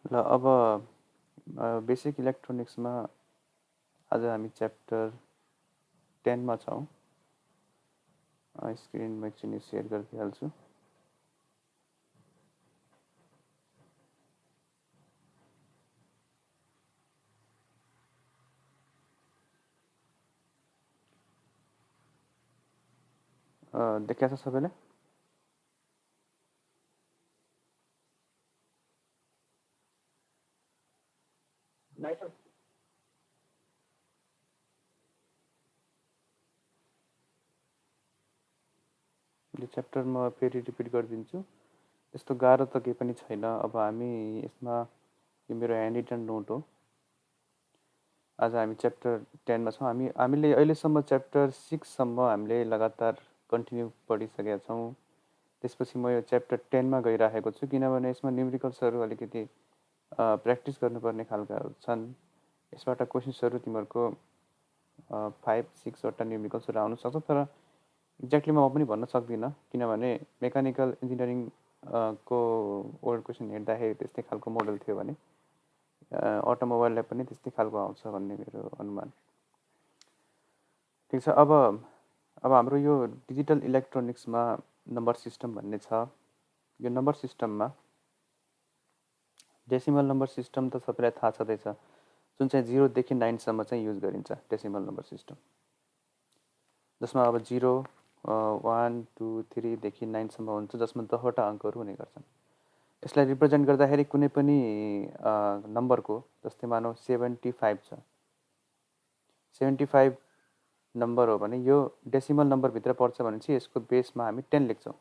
ल अब बेसिक इलेक्ट्रोनिक्समा आज हामी च्याप्टर 10 मा छौँ। स्क्रिन म एकछिन सेयर गरिदिइहाल्छु। देखा छ सबैले? यो च्याप्टर म फेरि रिपिट गरिदिन्छु। यस्तो गाह्रो त केही पनि छैन। अब हामी यसमा यो मेरो ह्यान्ड रिटन नोट हो। आज हामी च्याप्टर 10 मा छौँ। हामीले अहिलेसम्म च्याप्टर 6 सम्म हामीले लगातार कन्टिन्यू पढिसकेका छौँ। त्यसपछि म यो च्याप्टर 10 मा गइराखेको छु, किनभने यसमा न्युमेरिकल्सहरू अलिकति प्र्याक्टिस गर्नुपर्ने खालकाहरू छन्। यसबाट क्वेसन्सहरू तिमीहरूको 5-6 वटा न्युमेरिकल्सहरू आउन सक्छ, तर एक्ज्याक्टली म पनि भन्न सक्दिनँ, किनभने मेकानिकल इन्जिनियरिङ को ओल्ड क्वेसन हेर्दाखेरि त्यस्तै खालको मोडल थियो भने अटोमोबाइललाई पनि त्यस्तै खालको आउँछ भन्ने मेरो अनुमान। ठिक छ। अब हाम्रो यो डिजिटल इलेक्ट्रोनिक्समा नम्बर सिस्टम भन्ने छ। यो नम्बर सिस्टममा डेसिमल नम्बर सिस्टम त सबैलाई थाहा छँदैछ, जुन चाहिँ 0 देखि 9 सम्म चाहिँ युज गरिन्छ डेसिमल नम्बर सिस्टम, जसमा अब 0, 1, 2, 3 देखि 9 सम्म हुन्छ, जसमा 10 वटा अङ्कहरू हुने गर्छन्। यसलाई रिप्रेजेन्ट गर्दाखेरि कुनै पनि नम्बरको, जस्तै मानौ 75 छ, 75 नम्बर हो भने यो डेसिमल नम्बरभित्र पर्छ भने चाहिँ यसको बेसमा हामी 10 लेख्छौँ।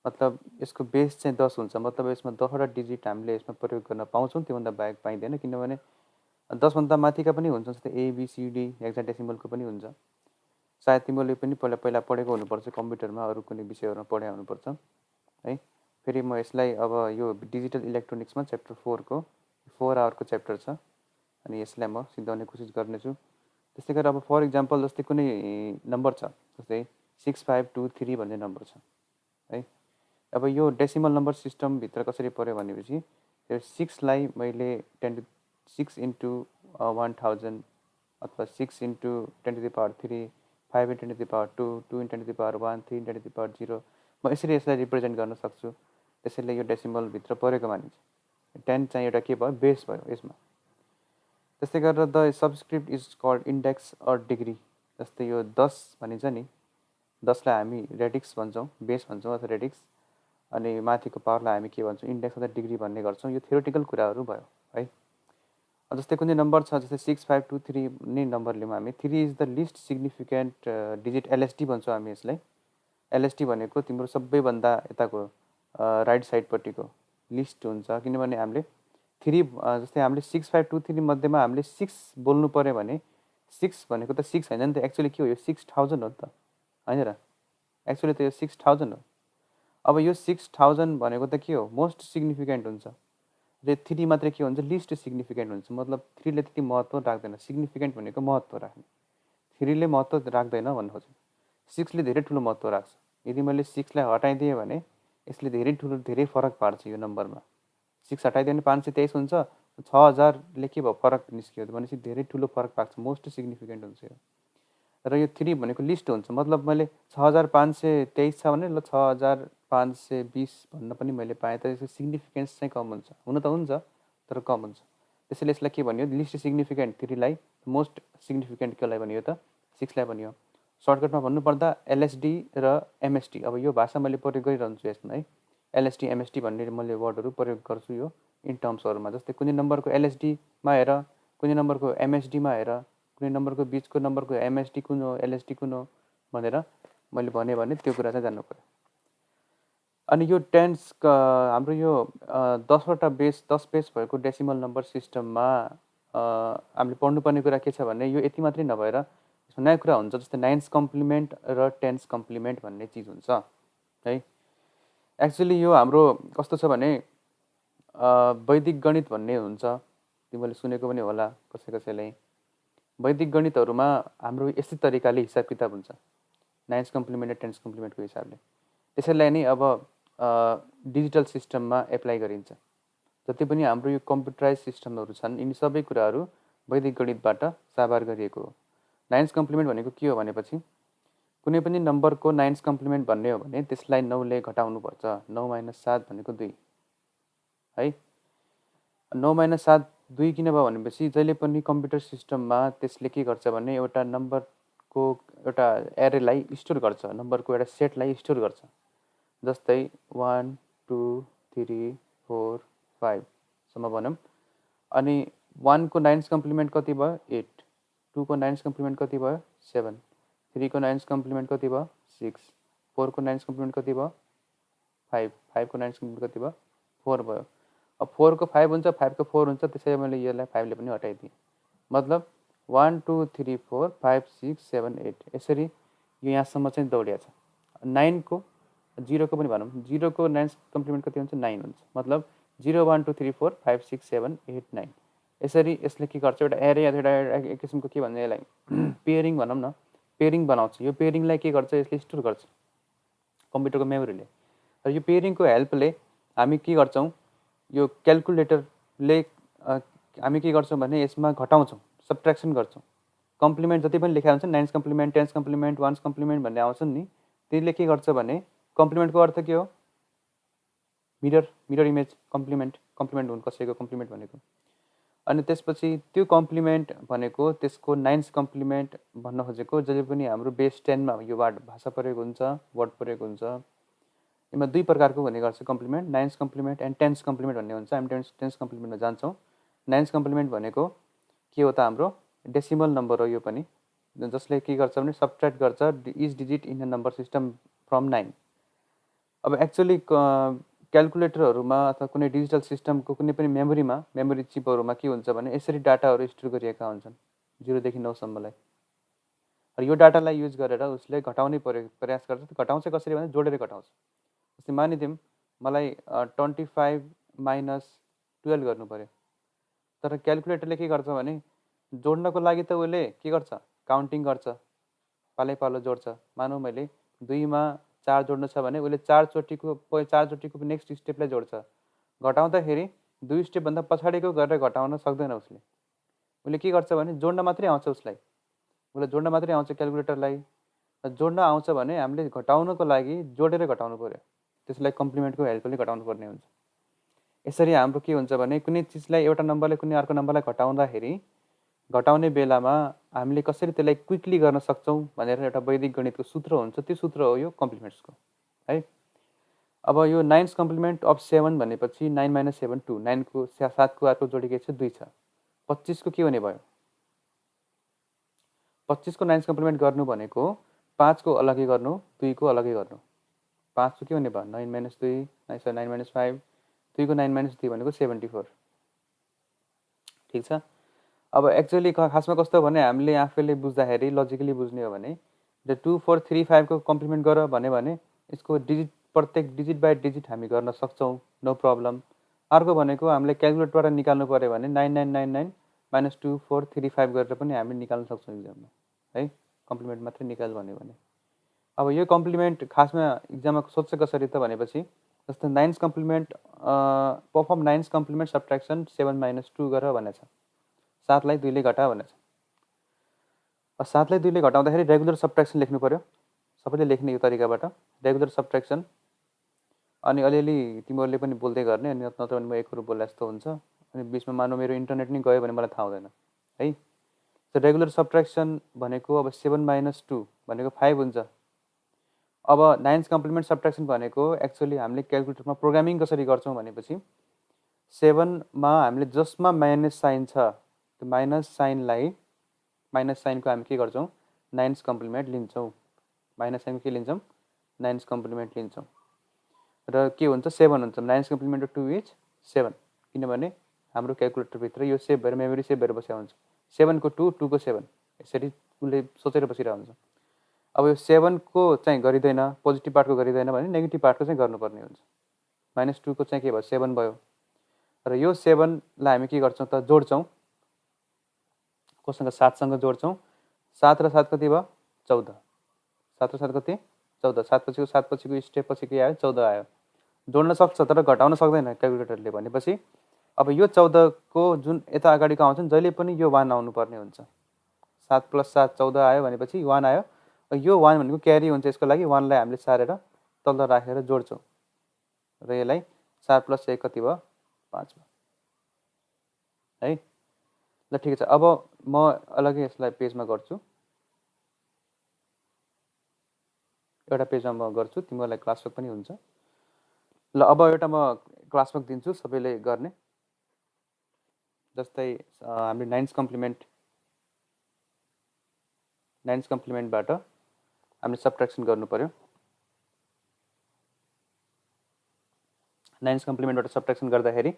मतलब यसको बेस चाहिँ 10 हुन्छ। मतलब यसमा 10 वटा डिजिट हामीले यसमा प्रयोग गर्न पाउँछौँ, त्योभन्दा बाहेक पाइँदैन, किनभने 10 भन्दा माथिका पनि हुन्छ, जस्तै ABCD हेक्साडेसिमलको पनि हुन्छ। सायद तिमीले पनि पहिला पढेको हुनुपर्छ कम्प्युटरमा, अरू कुनै विषयहरूमा पढे हुनुपर्छ है। फेरि म यसलाई अब यो डिजिटल इलेक्ट्रोनिक्समा च्याप्टर 4 को 4 आवरको च्याप्टर छ, अनि यसलाई म सिद्धाउने कोसिस गर्नेछु। त्यस्तै गरेर अब फर इक्जाम्पल जस्तै कुनै नम्बर छ, जस्तै 6523 भन्ने नम्बर छ है। अब यो डेसिमल नम्बर सिस्टमभित्र कसरी पऱ्यो भनेपछि त्यो 6लाई मैले 6 इन्टु 1000 अथवा 6 इन्टु 10⁻3, 5 इन्टु 10⁻2, 2 इन्टु 10⁻1, 3 इन्टु 10⁻0, म यसरी यसलाई रिप्रेजेन्ट गर्न सक्छु। त्यसैले यो डेसिमलभित्र परेको मानिन्छ। 10 चाहिँ एउटा के भयो, बेस भयो यसमा। त्यस्तै गरेर the subscript is called index or degree. जस्तै यो 10 भनिन्छ नि, 10लाई हामी रेडिक्स भन्छौँ, बेस भन्छौँ अथवा रेडिक्स, अनि माथिको पावरलाई हामी के भन्छौँ, इन्डेक्स अथवा डिग्री भन्ने गर्छौँ। यो थ्योरिटिकल कुराहरू भयो है। जस्तै कुनै नम्बर छ, जस्तै 6523 नै नम्बर लिउँ हामी। 3 is the list significant digit, LSD भन्छौँ हामी यसलाई। LSD भनेको तिम्रो सबैभन्दा यताको राइट साइडपट्टिको लिस्ट हुन्छ, किनभने हामीले 3 जस्तै हामीले 6523 मध्येमा हामीले 6 बोल्नु पऱ्यो भने 6 भनेको त 6 होइन नि त, एक्चुअली के हो, यो 6000 हो नि त, होइन र? एक्चुअली त यो 6000 हो। अब यो 6000 भनेको त के हो, मोस्ट सिग्निफिकेन्ट हुन्छ। र 3 मात्रै के हुन्छ, लिस्ट सिग्निफिकेन्ट हुन्छ। मतलब 3ले त्यति महत्त्व राख्दैन। सिग्निफिकेन्ट भनेको महत्त्व राख्ने, 3ले महत्त्व राख्दैन भन्नु खोज्छु। 6ले धेरै ठुलो महत्त्व राख्छ। यदि मैले 6लाई हटाइदिएँ भने यसले धेरै फरक पार्छ यो नम्बरमा। 6 हटाइदियो भने 523 हुन्छ, 6000ले के भयो, फरक निस्कियो भनेपछि धेरै ठुलो फरक पार्छ, मोस्ट सिग्निफिकेन्ट हुन्छ यो। र यो 3 भनेको लिस्ट हुन्छ। मतलब मैले 6523 छ भने ल 6520 भन्न पनि मैले पाएँ, तर यसको सिग्निफिकेन्स चाहिँ कम हुन्छ। हुन त हुन्छ, तर कम हुन्छ। त्यसैले यसलाई के भनियो, लिस्ट सिग्निफिकेन्ट 3लाई, मोस्ट सिग्निफिकेन्ट कसलाई भनियो त, 6लाई भनियो। सर्टकटमा भन्नुपर्दा LSD र MST, अब यो भाषा मैले प्रयोग गरिरहन्छु यसमा है। LSD MST भन्ने मैले वर्डहरू प्रयोग गर्छु यो इन टर्म्सहरूमा। जस्तै कुनै नम्बरको LSDमा हेर, कुनै नम्बरको MSDमा हेर, कुनै नम्बरको बिचको नम्बरको MSD कुन हो, LSD कुन हो भनेर मैले भने त्यो कुरा चाहिँ जान्नु पऱ्यो। अनि यो हाम्रो यो 10 वटा बेस, 10 बेस भएको डेसिमल नम्बर सिस्टममा हामीले पढ्नुपर्ने कुरा के छ भने, यो यति मात्रै नभएर यसमा नयाँ कुरा हुन्छ, जस्तै 9th कम्प्लिमेन्ट र 10th कम्प्लिमेन्ट भन्ने चिज हुन्छ है। एक्चुअली यो हाम्रो कस्तो छ भने वैदिक गणित भन्ने हुन्छ, तिमीले सुनेको पनि होला कसैले। वैदिक गणितहरूमा हाम्रो यस्तै तरिकाले हिसाब किताब हुन्छ, 9th कम्प्लिमेन्ट र 10th कम्प्लिमेन्टको हिसाबले। त्यसैलाई नै अब डिजिटल सिस्टममा एप्लाई गरिन्छ। जति पनि हाम्रो यो कम्प्युटराइज सिस्टमहरू छन् यिनी सबै कुराहरू वैदिक गणितबाट साभार गरिएको हो। नाइन्स कम्प्लिमेन्ट भनेको के हो भनेपछि कुनै पनि नम्बरको नाइन्स कम्प्लिमेन्ट भन्ने हो भने त्यसलाई 9 ले घटाउनुपर्छ। 9 - 7 भनेको 2 है। 9 - 7 2 किन भयो भनेपछि जहिले पनि कम्प्युटर सिस्टममा त्यसले के गर्छ भने एउटा नम्बरको एउटा एरेलाई स्टोर गर्छ, नम्बरको एउटा सेटलाई स्टोर गर्छ। जस्तै 1 2 3 4 5 सम्म भनौँ। अनि 1 को नाइन्स कम्प्लिमेन्ट कति भयो 8, 2 को नाइन्स कम्प्लिमेन्ट कति भयो 7, 3 को नाइन्स कम्प्लिमेन्ट कति भयो 6, 4 को नाइन्स कम्प्लिमेन्ट कति भयो 5, 5 को नाइन्स कम्प्लिमेन्ट कति भयो 4 भयो। अब 4 को 5 हुन्छ, 5 को 4 हुन्छ, त्यसैले मैले यसलाई 5 ले पनि हटाइदिएँ। मतलब 1 2 3 4 5 6 7 8 यसरी यो यहाँसम्म चाहिँ दौडिया छ। 9 को 0 को पनि भनौँ, 0 को नाइन्स कम्प्लिमेन्ट कति हुन्छ 9 हुन्छ। मतलब 0 1 2 3 4 5 6 7 8 9 यसरी यसले के गर्छ एउटा एरे अथवा एउटा एक किसिमको के भन्छ यसलाई पेयरिङ भनौँ न, पेयरिङ बनाउँछ। यो पेयरिङलाई के गर्छ यसले स्टोर गर्छ कम्प्युटरको मेमोरीले। र यो पेयरिङको हेल्पले हामी के गर्छौँ यो क्यालकुलेटरले हामी के गर्छौँ भने यसमा घटाउँछौँ, सब्ट्र्याक्सन गर्छौँ। कम्प्लिमेन्ट जति पनि लेखा हुन्छ nines complement, tens complement, ones complement भन्ने आउँछन् नि, त्यसले के गर्छ भने कम्प्लिमेन्टको अर्थ के हो मिरर इमेज कम्प्लिमेन्ट हुनु कसैको कम्प्लिमेन्ट भनेको। अनि त्यसपछि त्यो कम्प्लिमेन्ट भनेको त्यसको नाइन्स कम्प्लिमेन्ट भन्न खोजेको जहिले पनि हाम्रो बेस 10 मा यो भाषा प्रयोग हुन्छ, वर्ड प्रयोग हुन्छ। यसमा दुई प्रकारको हुने गर्छ complement, nines complement and tens complement भन्ने हुन्छ। हामी टेन्स कम्प्लिमेन्टमा जान्छौँ। नाइन्स कम्प्लिमेन्ट भनेको के हो त हाम्रो डेसिमल नम्बर हो यो पनि, जसले के गर्छ भने सब्ट्र्याक्ट गर्छ each digit in a number system from 9। अब एक्चुअली क्यालकुलेटरहरूमा अथवा कुनै डिजिटल सिस्टमको कुनै पनि मेमोरी चिपहरूमा के हुन्छ भने यसरी डाटाहरू स्टोर गरिएका हुन्छन् 0 देखि 9 सम्मलाई। र यो डाटालाई युज गरेर उसले घटाउने प्रयास गर्छ। घटाउँछ कसरी भने जोडेर घटाउँछ। जस्तै मानिदिउँ मलाई 25 - 12 गर्नु पर्यो, तर क्यालकुलेटरले के गर्छ भने जोड्नको लागि त उसले के गर्छ काउन्टिङ गर्छ, पालै जोड्छ। मानौँ मैले 2 मा 4 जोड्नु छ भने उसले 4 चोटिको नेक्स्ट स्टेपलाई जोड्छ। घटाउँदाखेरि 2 स्टेपभन्दा पछाडिको गरेर घटाउन सक्दैन उसले के गर्छ भने जोड्न मात्रै आउँछ उसलाई जोड्न मात्रै आउँछ क्यालकुलेटरलाई। जोड्न आउँछ भने हामीले घटाउनको लागि जोडेर घटाउनु पर्यो, त्यसलाई कम्प्लिमेन्टको हेल्पले घटाउनु पर्ने हुन्छ। यसरी हाम्रो के हुन्छ भने कुनै चिजलाई एउटा नम्बरले कुनै अर्को नम्बरलाई घटाउँदाखेरि घटाउने बेलामा हामीले कसरी त्यसलाई क्विकली गर्न सक्छौँ भनेर एउटा वैदिक गणितको सूत्र हुन्छ। त्यो सूत्र हो यो कम्प्लिमेन्ट्सको है। अब यो नाइन्स कम्प्लिमेन्ट अफ 7 भनेपछि 9 - 7 2, 9 को 7 को अर्को जोडी के छ 2 छ। 25 को के हुने भयो 25 को नाइन्स कम्प्लिमेन्ट गर्नु भनेको 5 को अलग्गै गर्नु 2 को अलग्गै गर्नु। 5 को के हुने भयो 9 - 2 9 - 5, 2 को 9 - 3 भनेको 74। ठिक छ। अब एक्चुअली खासमा कस्तो भने हामीले आफैले बुझ्दाखेरि लजिकली बुझ्ने हो भने 2 4 3 5 को कम्प्लिमेन्ट गर भने यसको डिजिट प्रत्येक डिजिट बाई डिजिट हामी गर्न सक्छौँ, नो प्रब्लम। अर्को भनेको हामीले क्यालकुलेटरबाट निकाल्नु पर्यो भने 9999 - 2 4 3 5 गरेर पनि हामी निकाल्न सक्छौँ इक्जाममा है, कम्प्लिमेन्ट मात्रै निकाल भन्यो भने। अब यो कम्प्लिमेन्ट खासमा इक्जाममा सोध्छ कसरी त भनेपछि जस्तो nines complement perform nines complement subtraction 7 - 2 गर भनेछ। 7 लाई 2 ले घटा भनेछ। 7 लाई 2 ले घटाउँदाखेरि रेगुलर सब्ट्र्याक्सन लेख्नु पर्यो, सबैले लेख्ने यो तरिकाबाट रेगुलर सब्ट्र्याक्सन। अनि अलिअलि तिमीहरूले पनि बोल्दै गर्ने, अनि नत्र भने म एकरो बोल्दा जस्तो हुन्छ। अनि बिचमा मानौँ मेरो इन्टरनेट नै गयो भने मलाई थाहा हुँदैन है। त रेगुलर सब्ट्र्याक्सन भनेको अब 7 - 2 भनेको 5 हुन्छ। अब नाइन्स कम्प्लिमेन्ट सब्ट्र्याक्सन भनेको एक्चुअली हामीले क्यालकुलेटरमा प्रोग्रामिङ कसरी गर्छौँ भनेपछि 7 मा हामीले जसमा माइनस साइन छ त्यो माइनस साइनको हामी के गर्छौँ नाइन्स कम्प्लिमेन्ट लिन्छौँ। माइनस साइनको के लिन्छौँ नाइन्स कम्प्लिमेन्ट लिन्छौँ र के हुन्छ 7 हुन्छ। नाइन्स कम्प्लिमेन्ट 2 इज 7 किनभने हाम्रो क्यालकुलेटरभित्र यो सेभ भएर मेमोरी सेभ भएर बसेको हुन्छ। 7 को 2 2 को 7 यसरी उसले सोचेर बसिरहेको हुन्छ। अब यो 7 को चाहिँ गरिँदैन, पोजिटिभ पार्टको गरिँदैन भने नेगेटिभ पार्टको चाहिँ गर्नुपर्ने हुन्छ। -2 को चाहिँ के भयो 7 भयो। र यो 7 लाई हामी के गर्छौँ त जोड्छौँ कोसँग 7 सँग जोड्छौँ। 7 र 7 कति भयो 14। 7 र 7 कति 14। 7 पछिको स्टेप पछि के आयो 14 आयो। जोड्न सक्छ तर घटाउन सक्दैन क्यालकुलेटरले भनेपछि अब यो 14 को जुन यता अगाडिको आउँछ नि जहिले पनि यो 1 आउनुपर्ने हुन्छ। 7 + 7 14 आयो भनेपछि 1 आयो। यो 1 भनेको क्यारी हुन्छ, यसको लागि 1 लाई हामीले सारेर तल राखेर जोड्छौँ र यसलाई 4 + 1 कति भयो 5 भयो है। ल ठिकै छ, अब म अलग्गै यसलाई पेजमा गर्छु, एउटा पेजमा म गर्छु, तिमीहरूलाई क्लासवर्क पनि हुन्छ। ल अब एउटा म क्लासवर्क दिन्छु सबैले गर्ने, जस्तै हामीले 9th कम्प्लिमेन्टबाट हामीले सब्ट्र्याक्सन गर्नु पर्यो। 9th कम्प्लिमेन्टबाट सब्ट्र्याक्सन गर्दाखेरि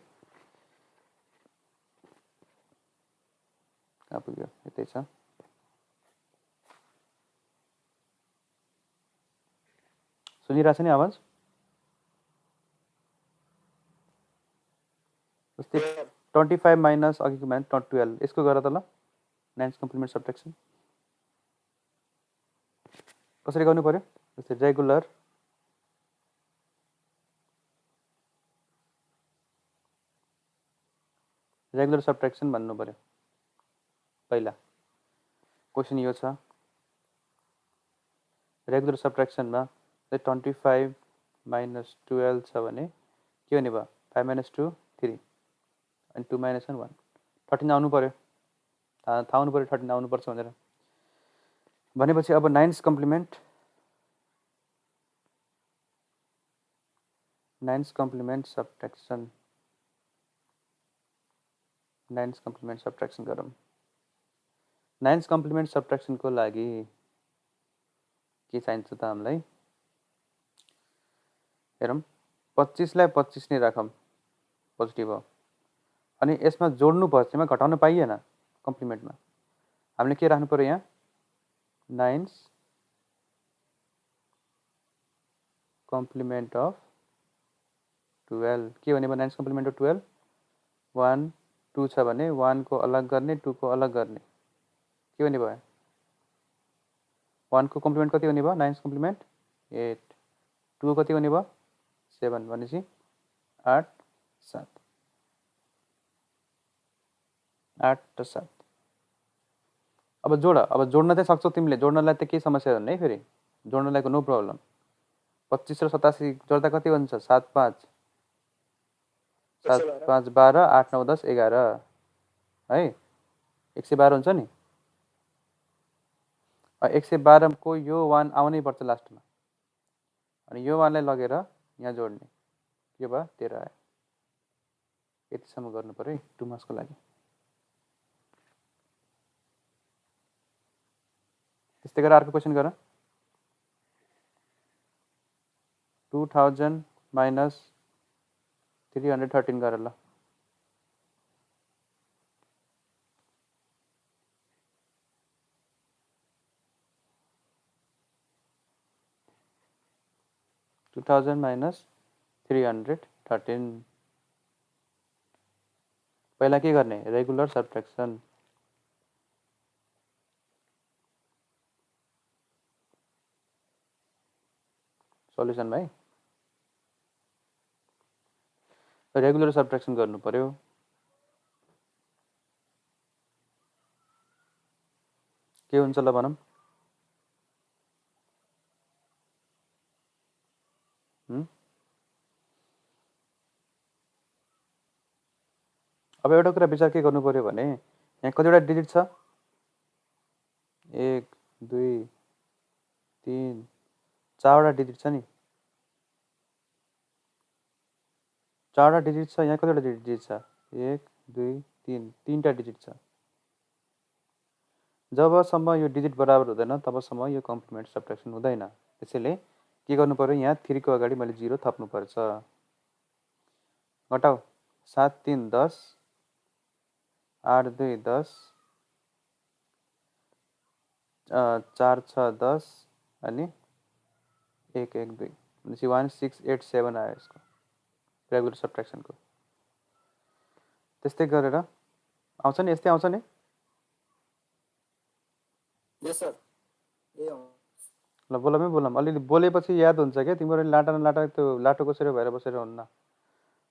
कहाँ पुग्यो, यतै छ। सुनिरहेछ नि आवाज? जस्तै 25 माइनस अघिको माइनस 12, यसको गर त ल 9th कम्प्लिमेन्ट सब्ट्र्याक्सन कसरी गर्नु पर्यो? जस्तै रेगुलर सब्ट्र्याक्सन भन्नु पर्यो। पहिला क्वेसन यो छ, रेगुलर सब्ट्र्याक्सनमा 25 माइनस 12 छ भने के हुने भयो 5 माइनस 2 3 अनि 2 माइनस 1 1, 13 आउनु पर्यो, थाहा हुनु पर्यो 13 आउनुपर्छ भनेर। भनेपछि अब 9th complement subtraction 9th complement subtraction गरौँ। 9th कम्प्लिमेन्ट सब्ट्र्याक्सनको लागि के चाहिन्छ त हामीलाई? हेरौँ, 25 लाई 25 नै राखौँ, पोजिटिभ हो। अनि यसमा जोड्नु पर्छ, यसमा घटाउन पाइएन। कम्प्लिमेन्टमा हामीले के राख्नु पर्यो यहाँ 9th कम्प्लिमेन्ट अफ 12 के भने 9th कम्प्लिमेन्ट अफ 12 1 2 छ भने 1 को अलग गर्ने 2 को अलग गर्ने के हुने भयो 1 को कम्प्लिमेन्ट कति हुने भयो 9th कम्प्लिमेन्ट 8, 2 कति हुने भयो 7 भनेपछि 8 7 8 र 7। अब जोड, अब जोड्न चाहिँ सक्छौ तिमीले, जोड्नलाई त केही समस्या हुन्न है, फेरि जोड्नलाईको नो प्रब्लम। 25 र 87 जोड्दा कति हुन्छ 7 5 7 5 12 8 9 10 11 है, 112 हुन्छ नि। 112 को यो 1 आउनै पर्छ लास्टमा, अनि यो 1 लाई लगेर यहाँ जोड्ने के भयो 13 आयो। यतिसम्म गर्नु पर्यो है 2 मार्क्सको लागि। त्यस्तै गरेर अर्को क्वेसन गर, 2000 माइनस 313 गर ल। -313 पहिला के गर्ने रेगुलर सब्ट्र्याक्सन। सल्युसन भाइ रेगुलर सब्ट्र्याक्सन गर्नु पर्यो। के हुन्छ ल भनौँ, अब एउटा कुरा विचार के गर्नु पर्यो भने यहाँ कतिवटा डिजिट छ 1 2 3 4वटा डिजिट छ नि, 4वटा डिजिट छ। यहाँ कतिवटा डिजिट छ 1 2 3 3टा डिजिट छ। जबसम्म यो डिजिट बराबर हुँदैन तबसम्म यो कम्प्लिमेन्ट सब्ट्र्याक्सन हुँदैन। त्यसैले के गर्नु पर्यो यहाँ 3 को अगाडि मैले 0 थप्नुपर्छ। घटाउ 7 3 10 8 2 10 4 6 10 अनि 1 1 2 भनेपछि 1 6 8 7 आयो यसको रेगुलर सब्ट्र्याक्सनको। त्यस्तै गरेर आउँछ नि, यस्तै आउँछ नि। यस सर। ए ल बोलमै बोलम, अलिअलि बोलेपछि याद हुन्छ क्या, तिम्रो लाटा न लाटा त्यो लाटो कसरी भएर बसेर हुन्न।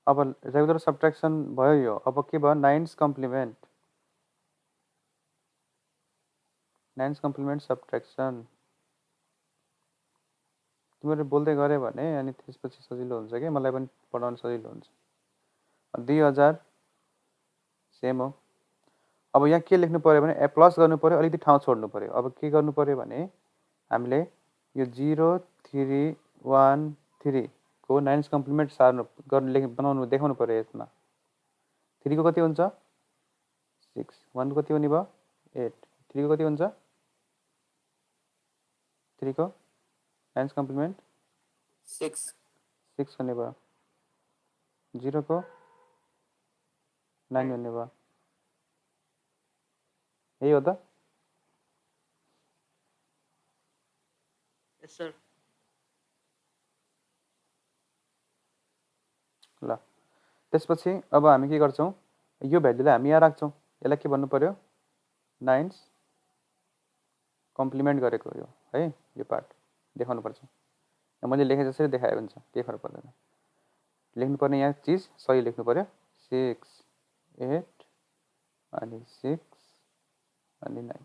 अब रेगुलर सब्ट्र्याक्सन भयो यो। अब के भयो, 9's कम्प्लिमेन्ट सब्ट्र्याक्सन तिमीहरू बोल्दै गऱ्यो भने अनि त्यसपछि सजिलो हुन्छ कि मलाई पनि पढाउन सजिलो हुन्छ। 2000 सेम हो। अब यहाँ के लेख्नु पऱ्यो भने प्लस गर्नु पऱ्यो, अलिकति ठाउँ छोड्नु पऱ्यो। अब के गर्नु पऱ्यो भने हामीले यो 0 3 1 3 को 9's कम्प्लिमेन्ट सार्नु गर्नु बनाउनु देखाउनु पऱ्यो। यसमा 3 को कति हुन्छ 6, 1 को कति हुने भयो 8, 3 को कति हुन्छ 3 को 9's कम्प्लिमेन्ट 6 हुने भयो, 0 को 9 हुने भयो। यही हो त? यस सर। ल त्यसपछि अब हामी के गर्छौँ, यो भ्यालुलाई हामी यहाँ राख्छौँ। यसलाई के भन्नु पर्यो 9's कम्प्लिमेन्ट गरेको यो है, यो पार्ट देखाउनु पर्छ। मैले लेखे जसरी देखायो हुन्छ, केही फरक पर्दैन। लेख्नुपर्ने यहाँ चिज सही लेख्नु पर्यो। 6 8 अनि 6 अनि 9।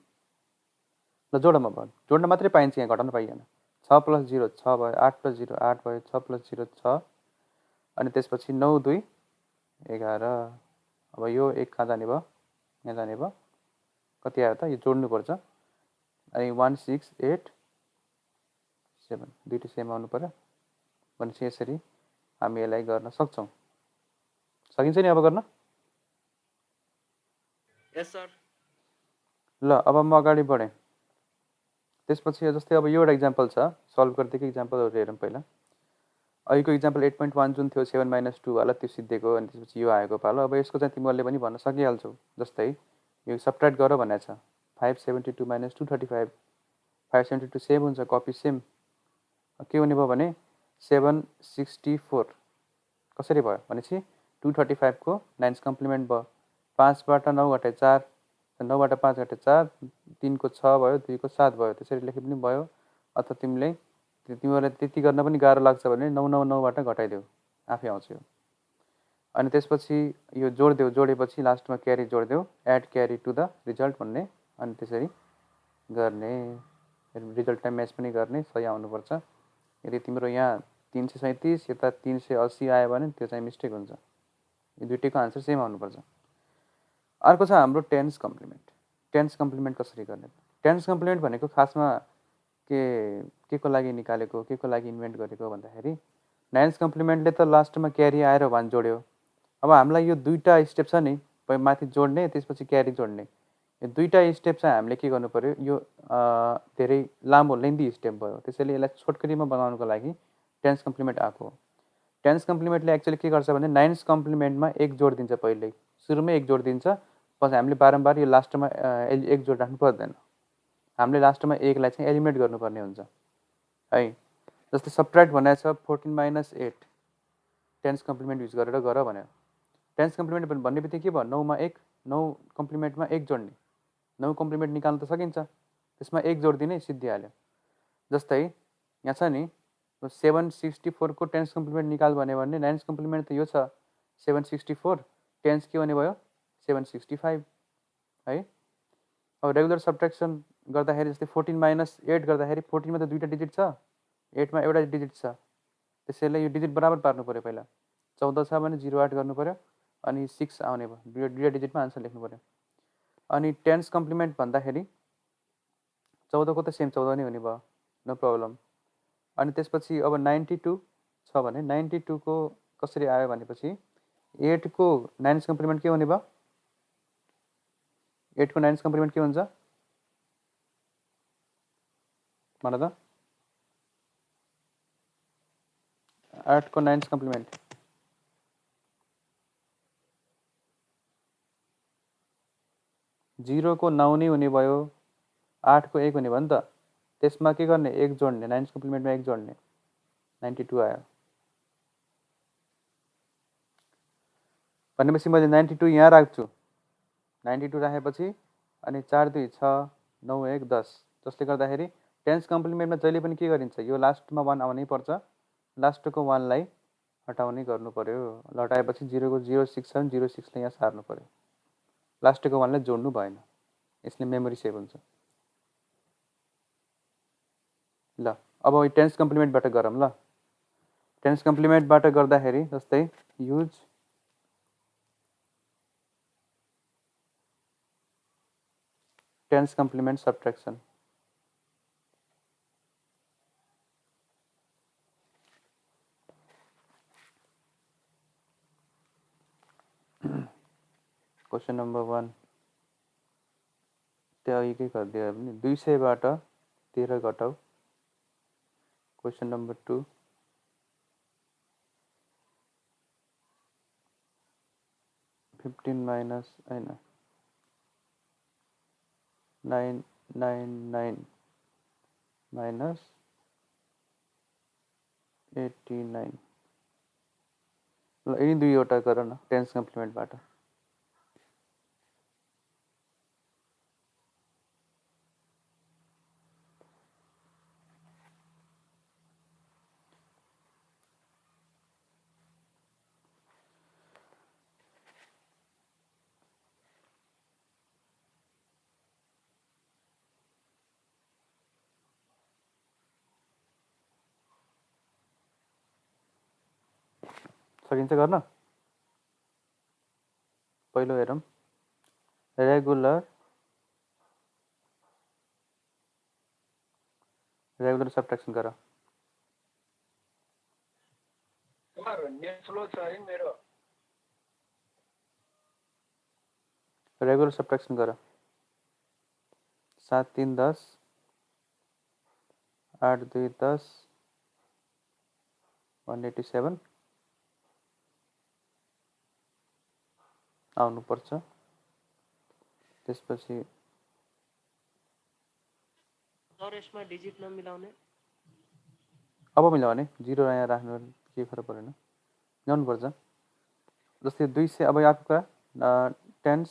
ल जोडमा भयो, जोड्न मात्रै पाइन्छ, यहाँ घटाउन पाइएन। 6 + 0 6 भयो, 8 + 0 8 भयो, 6 + 0 6 अनि त्यसपछि 9 2 11। अब यो 1 कहाँ जाने भयो, यहाँ जाने भयो। कति आयो त, यो जोड्नुपर्छ। अनि 1 6 8 7 दुईटै सेम आउनु पर्यो। भनेपछि यसरी हामी यसलाई गर्न सक्छौँ। सकिन्छ नि अब गर्न? यस सर। ल अब म अगाडि बढेँ। त्यसपछि जस्तै अब यो एउटा इक्जाम्पल छ, सल्भ गरिदिएको इक्जाम्पलहरू हेरौँ पहिला। अहिलेको इक्जाम्पल 8.1 जुन थियो 7 - 2 वाला, त्यो सिद्धिएको अनि त्यसपछि यो आएको पालो। अब यसको चाहिँ तिमीहरूले पनि भन्न सकिहाल्छौ। जस्तै यो सब्ट्र्याक्ट गर भनेको छ। 572 - 235 572 सेम हुन्छ, कपी सेम। के हुने भयो भने 764 कसरी भयो भनेपछि 235 को 9's कम्प्लिमेन्ट भयो। 5 बाट 9 घटाए 4, 9 बाट 5 घटाए 4, 3 को 6 भयो, 2 को 7 भयो। त्यसरी लेखे पनि भयो। अथवा तिमीहरूलाई त्यति गर्न पनि गाह्रो लाग्छ भने 9 9 9 बाट घटाइदेऊ, आफै आउँछ यो। अनि त्यसपछि यो जोडिदेऊ, जोडेपछि लास्टमा क्यारी जोडिदेऊ, add carry to the result भन्ने। अनि त्यसरी गर्ने, रिजल्टलाई म्याच पनि गर्ने, सही आउनुपर्छ। यदि तिम्रो यहाँ 337 यता 380 आयो भने त्यो चाहिँ मिस्टेक हुन्छ। यो दुइटैको आन्सर सेम आउनुपर्छ। अर्को छ हाम्रो 10's कम्प्लिमेन्ट। 10's कम्प्लिमेन्ट कसरी गर्ने? 10's कम्प्लिमेन्ट भनेको खासमा के को लागि निकालेको, के को लागि इन्भेन्ट गरेको भन्दाखेरि 9's कम्प्लिमेन्टले त लास्टमा क्यारी आएर 1 जोड्यो। अब हामीलाई यो दुईवटा स्टेप छ नि, माथि जोड्ने त्यसपछि क्यारी जोड्ने। यो दुईवटा स्टेप चाहिँ हामीले के गर्नु पर्यो, यो धेरै लामो लेन्दी स्टेप भयो। त्यसैले यसलाई छोटकरीमा बनाउनुको लागि 10's कम्प्लिमेन्ट आएको हो। 10's कम्प्लिमेन्टले एक्चुअली के गर्छ भने 9's कम्प्लिमेन्टमा 1 जोड दिन्छ। पहिल्यै सुरुमै 1 जोड दिन्छ, पछि हामीले बारम्बार यो लास्टमा 1 जोड राख्नु पर्दैन। हामीले लास्टमा 1 लाई चाहिँ एलिमिनेट गर्नुपर्ने हुन्छ है। जस्तै सब्ट्र्याक्ट भनेको छ 14 - 8, 10's कम्प्लिमेन्ट युज गरेर गर भन्यो। 10's कम्प्लिमेन्ट भन्ने बित्तिकै के भयो, 9 मा 1, 9 कम्प्लिमेन्टमा 1 जोड्ने। 9 कम्प्लिमेन्ट निकाल्न त सकिन्छ, त्यसमा 1 जोड दिने, सिद्धिहाल्यो। जस्तै यहाँ छ नि 764 को 10's कम्प्लिमेन्ट निकाल भन्यो भने 9's कम्प्लिमेन्ट त यो छ 764, 10's के हुने भयो 765 है। अब रेगुलर सब्ट्र्याक्सन गर्दाखेरि जस्तै 14 - 8 गर्दाखेरि 14 मा त दुईवटा डिजिट छ, 8 मा एउटा डिजिट छ। त्यसैले यो डिजिट बराबर पार्नु पर्यो। पहिला 14 छ भने 08 गर्नु पर्यो, अनि 6 आउने भयो। दुईवटा डिजिटमा आन्सर लेख्नु पर्यो। अनि 10's कम्प्लिमेन्ट भन्दाखेरि 14 को त सेम 14 नै हुने भयो, नो प्रब्लम। अनि त्यसपछि अब 92 छ भने 92 को कसरी आयो भनेपछि 8 को 9's कम्प्लिमेन्ट के हुने भयो, 8 को 9's कम्प्लिमेन्ट के हुन्छ भन त? 8 को 9's कम्प्लिमेन्ट 0 को 9 नै हुने भयो, 8 को 1 हुने भयो नि त। त्यसमा के गर्ने, 1 जोड्ने, 9's कम्प्लिमेन्टमा 1 जोड्ने, 92 आयो। भनेपछि मैले 92 यहाँ राख्छु। 92 राखेपछि अनि 4 2 6 9 1 10, जसले गर्दाखेरि 10's कम्प्लिमेन्टमा जहिले पनि के गरिन्छ, यो लास्टमा 1 आउनै पर्छ। लास्टको 1 लाई हटाउने गर्नु पर्यो। ल हटाएपछि 0 को 0 6 छ भने 0 6 ले यहाँ सार्नु पर्यो। लास्टको वानलाई जोड्नु भएन, यसले मेमोरी सेभ हुन्छ। ल अब टेन्स कम्प्लिमेन्टबाट गरौँ। ल टेन्स कम्प्लिमेन्टबाट गर्दाखेरि जस्तै use tens complement subtraction. Question number 1 त्यहाँ यही गरिदियो भने 200बाट 13 घटाऊ। क्वेसन नम्बर 2 15 माइनस होइन 999 माइनस 89। ल यी दुईवटा गर न टेन्स कम्प्लिमेन्टबाट। सकिन्छ गर्न? पहिलो हेरौँ, रेगुलर सब्ट्र्याक्सन गर। नेट स्लो छ है मेरो। रेगुलर सब्ट्र्याक्सन गर। 7 3 10 8 2 10 187 आउनुपर्छ। त्यसपछि सर यसमा डिजिट नमिलाउने? अब मिलाउने 0 यहाँ राख्नु केही फरक परेन, मिलाउनुपर्छ। जस्तै 200 अब आपका टेन्स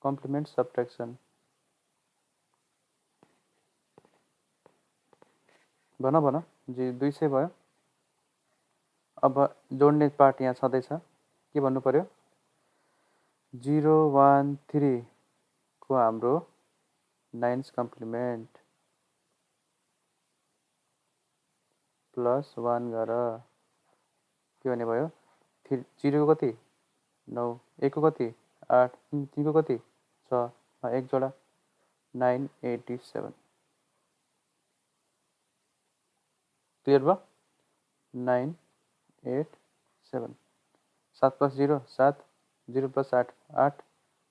कम्प्लिमेन्ट सब्ट्र्याक्सन भन जी 200 भयो। अब जोड्ने पार्ट यहाँ छँदैछ, के भन्नु पर्यो? 0 1 3 को हाम्रो 9s कम्प्लिमेन्ट प्लस 1 गर। के भने भयो? 0 को कति 9, 1 को कति 8, 3 को कति 6, 1 जोडा 987। क्लियर भयो? 987। 7 प्लस 0 7, 0 प्लस 8 8,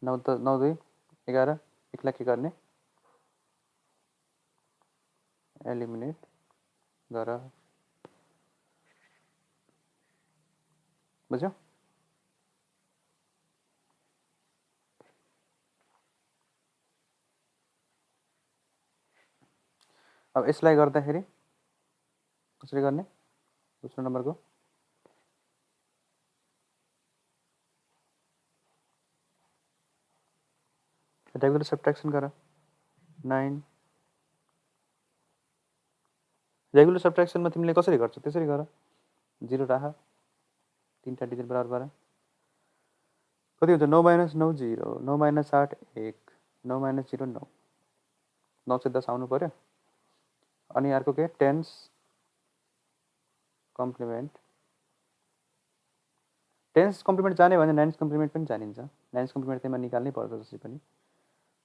9 2 11, 1 लाई के गर्ने? एलिमिनेट गर। बुझ्यौ? अब यसलाई गर्दाखेरि कसरी गर्ने? दोस्रो नम्बरको रेगुलर सब्ट्र्याक्सन गर। 9 रेगुलर सब्ट्र्याक्सनमा तिमीले कसरी गर्छौ त्यसरी गर। 0 राख, 3टा डिजिट बराबर पार। कति हुन्छ? 9 माइनस 9 0, 9 माइनस 8 1, 9 माइनस 0 9, 9 से 10 आउनु पर्यो। अनि अर्को के? Tense complement. टेन्स कम्प्लिमेन्ट जाने भने 9s कम्प्लिमेन्ट पनि जानिन्छ। 9s कम्प्लिमेन्ट त्यसमा निकाल्नै पर्छ जसै पनि।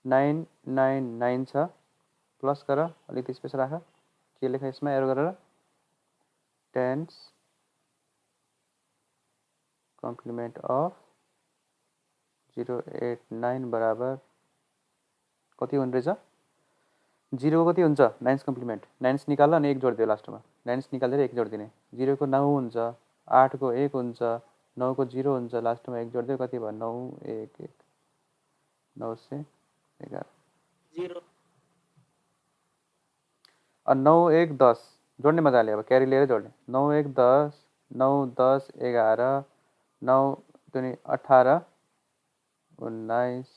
9 9 9 छ, प्लस गर, अलिकति स्पेस राख, के लेख यसमा एरो गरेर टेन्स कम्प्लिमेन्ट अफ 089 बराबर कति हुने रहेछ? 0 कति हुन्छ? 9s कम्प्लिमेन्ट 9s निकाल अनि 1 जोडिदियो लास्टमा। 9s निकालेर 1 जोडिदिने। 0 को 9 हुन्छ, 8 को 1 हुन्छ, 9 को 0 हुन्छ, लास्टमा 1 जोडिदियो कति भयो? 9 1 1 9 से 11 0 9 1 10 जोड्ने मजाले, अब क्यारी लिएर जोड्ने। 9 1 10, 9 10 11, 9 दुनी 18 19,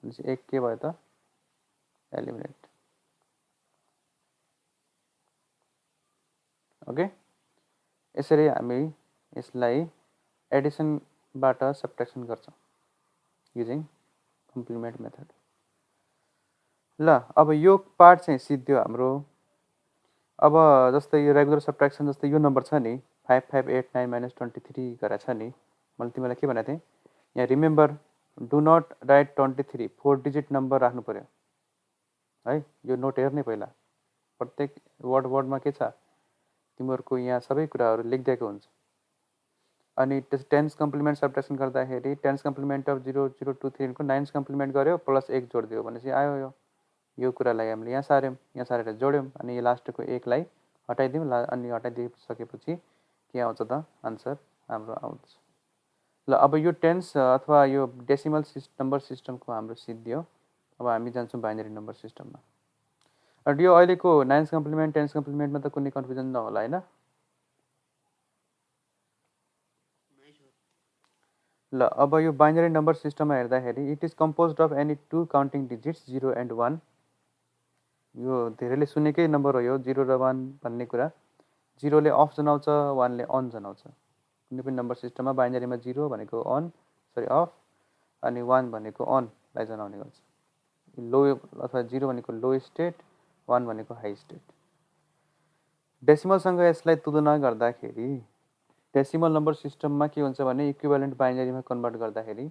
1 के भयो त? एलिमिनेट। ओके, यसरी हामी यसलाई एडिसनबाट सब्ट्र्याक्सन गर्छौँ युजिङ कम्प्लिमेन्ट मेथड। ल अब यो पार्ट चाहिँ सिद्धियो हाम्रो। अब जस्तै यो रेगुलर सब्ट्र्याक्सन जस्तै यो नम्बर छ नि 5589 - 23 गरेर छ नि, मैले तिमीलाई के भनेको थिएँ यहाँ remember do not write 23 4 digit number राख्नु पर्यो है। यो नोट हेर्ने पहिला प्रत्येक वर्डमा के छ तिमीहरूको यहाँ सबै कुराहरू लेखिदिएको हुन्छ। अनि त्यस 10s कम्प्लिमेन्ट सब्ट्र्याक्सन गर्दाखेरि 10s कम्प्लिमेन्ट अफ 0023 को 9s कम्प्लिमेन्ट गर्यो प्लस 1 जोडिदियो भनेपछि आयो यो कुरालाई हामीले यहाँ सार्यौँ, यहाँ सारेर जोड्यौँ अनि यो लास्टको 1 लाई हटाइदिउँ। अनि हटाइदिइसकेपछि के आउँछ त आन्सर हाम्रो आउँछ। ल अब यो 10s अथवा यो डेसिमल नम्बर सिस्टमको हाम्रो सिद्धियो। अब हामी जान्छौँ बाइनरी नम्बर सिस्टममा। अनि यो अहिलेको 9s कम्प्लिमेन्ट 10s कम्प्लिमेन्टमा त कुनै कन्फ्युजन नहोला होइन। ल अब यो बाइनरी नम्बर सिस्टममा हेर्दाखेरि it is composed of any two counting digits 0 and 1। यो धेरैले सुनेकै नम्बर हो यो 0 र 1 भन्ने कुरा। 0 ले अफ जनाउँछ 1 ले अन जनाउँछ। कुनै पनि नम्बर सिस्टममा बाइनरीमा 0 भनेको अफ अनि 1 भनेको अनलाई जनाउने गर्छ। लो अथवा 0 भनेको लो स्टेट 1 भनेको हाई स्टेट। डेसिमलसँग यसलाई तुलना गर्दाखेरि डेसिमल नम्बर सिस्टममा के हुन्छ भने इक्विभ्यालेन्ट बाइनरीमा कन्भर्ट गर्दाखेरि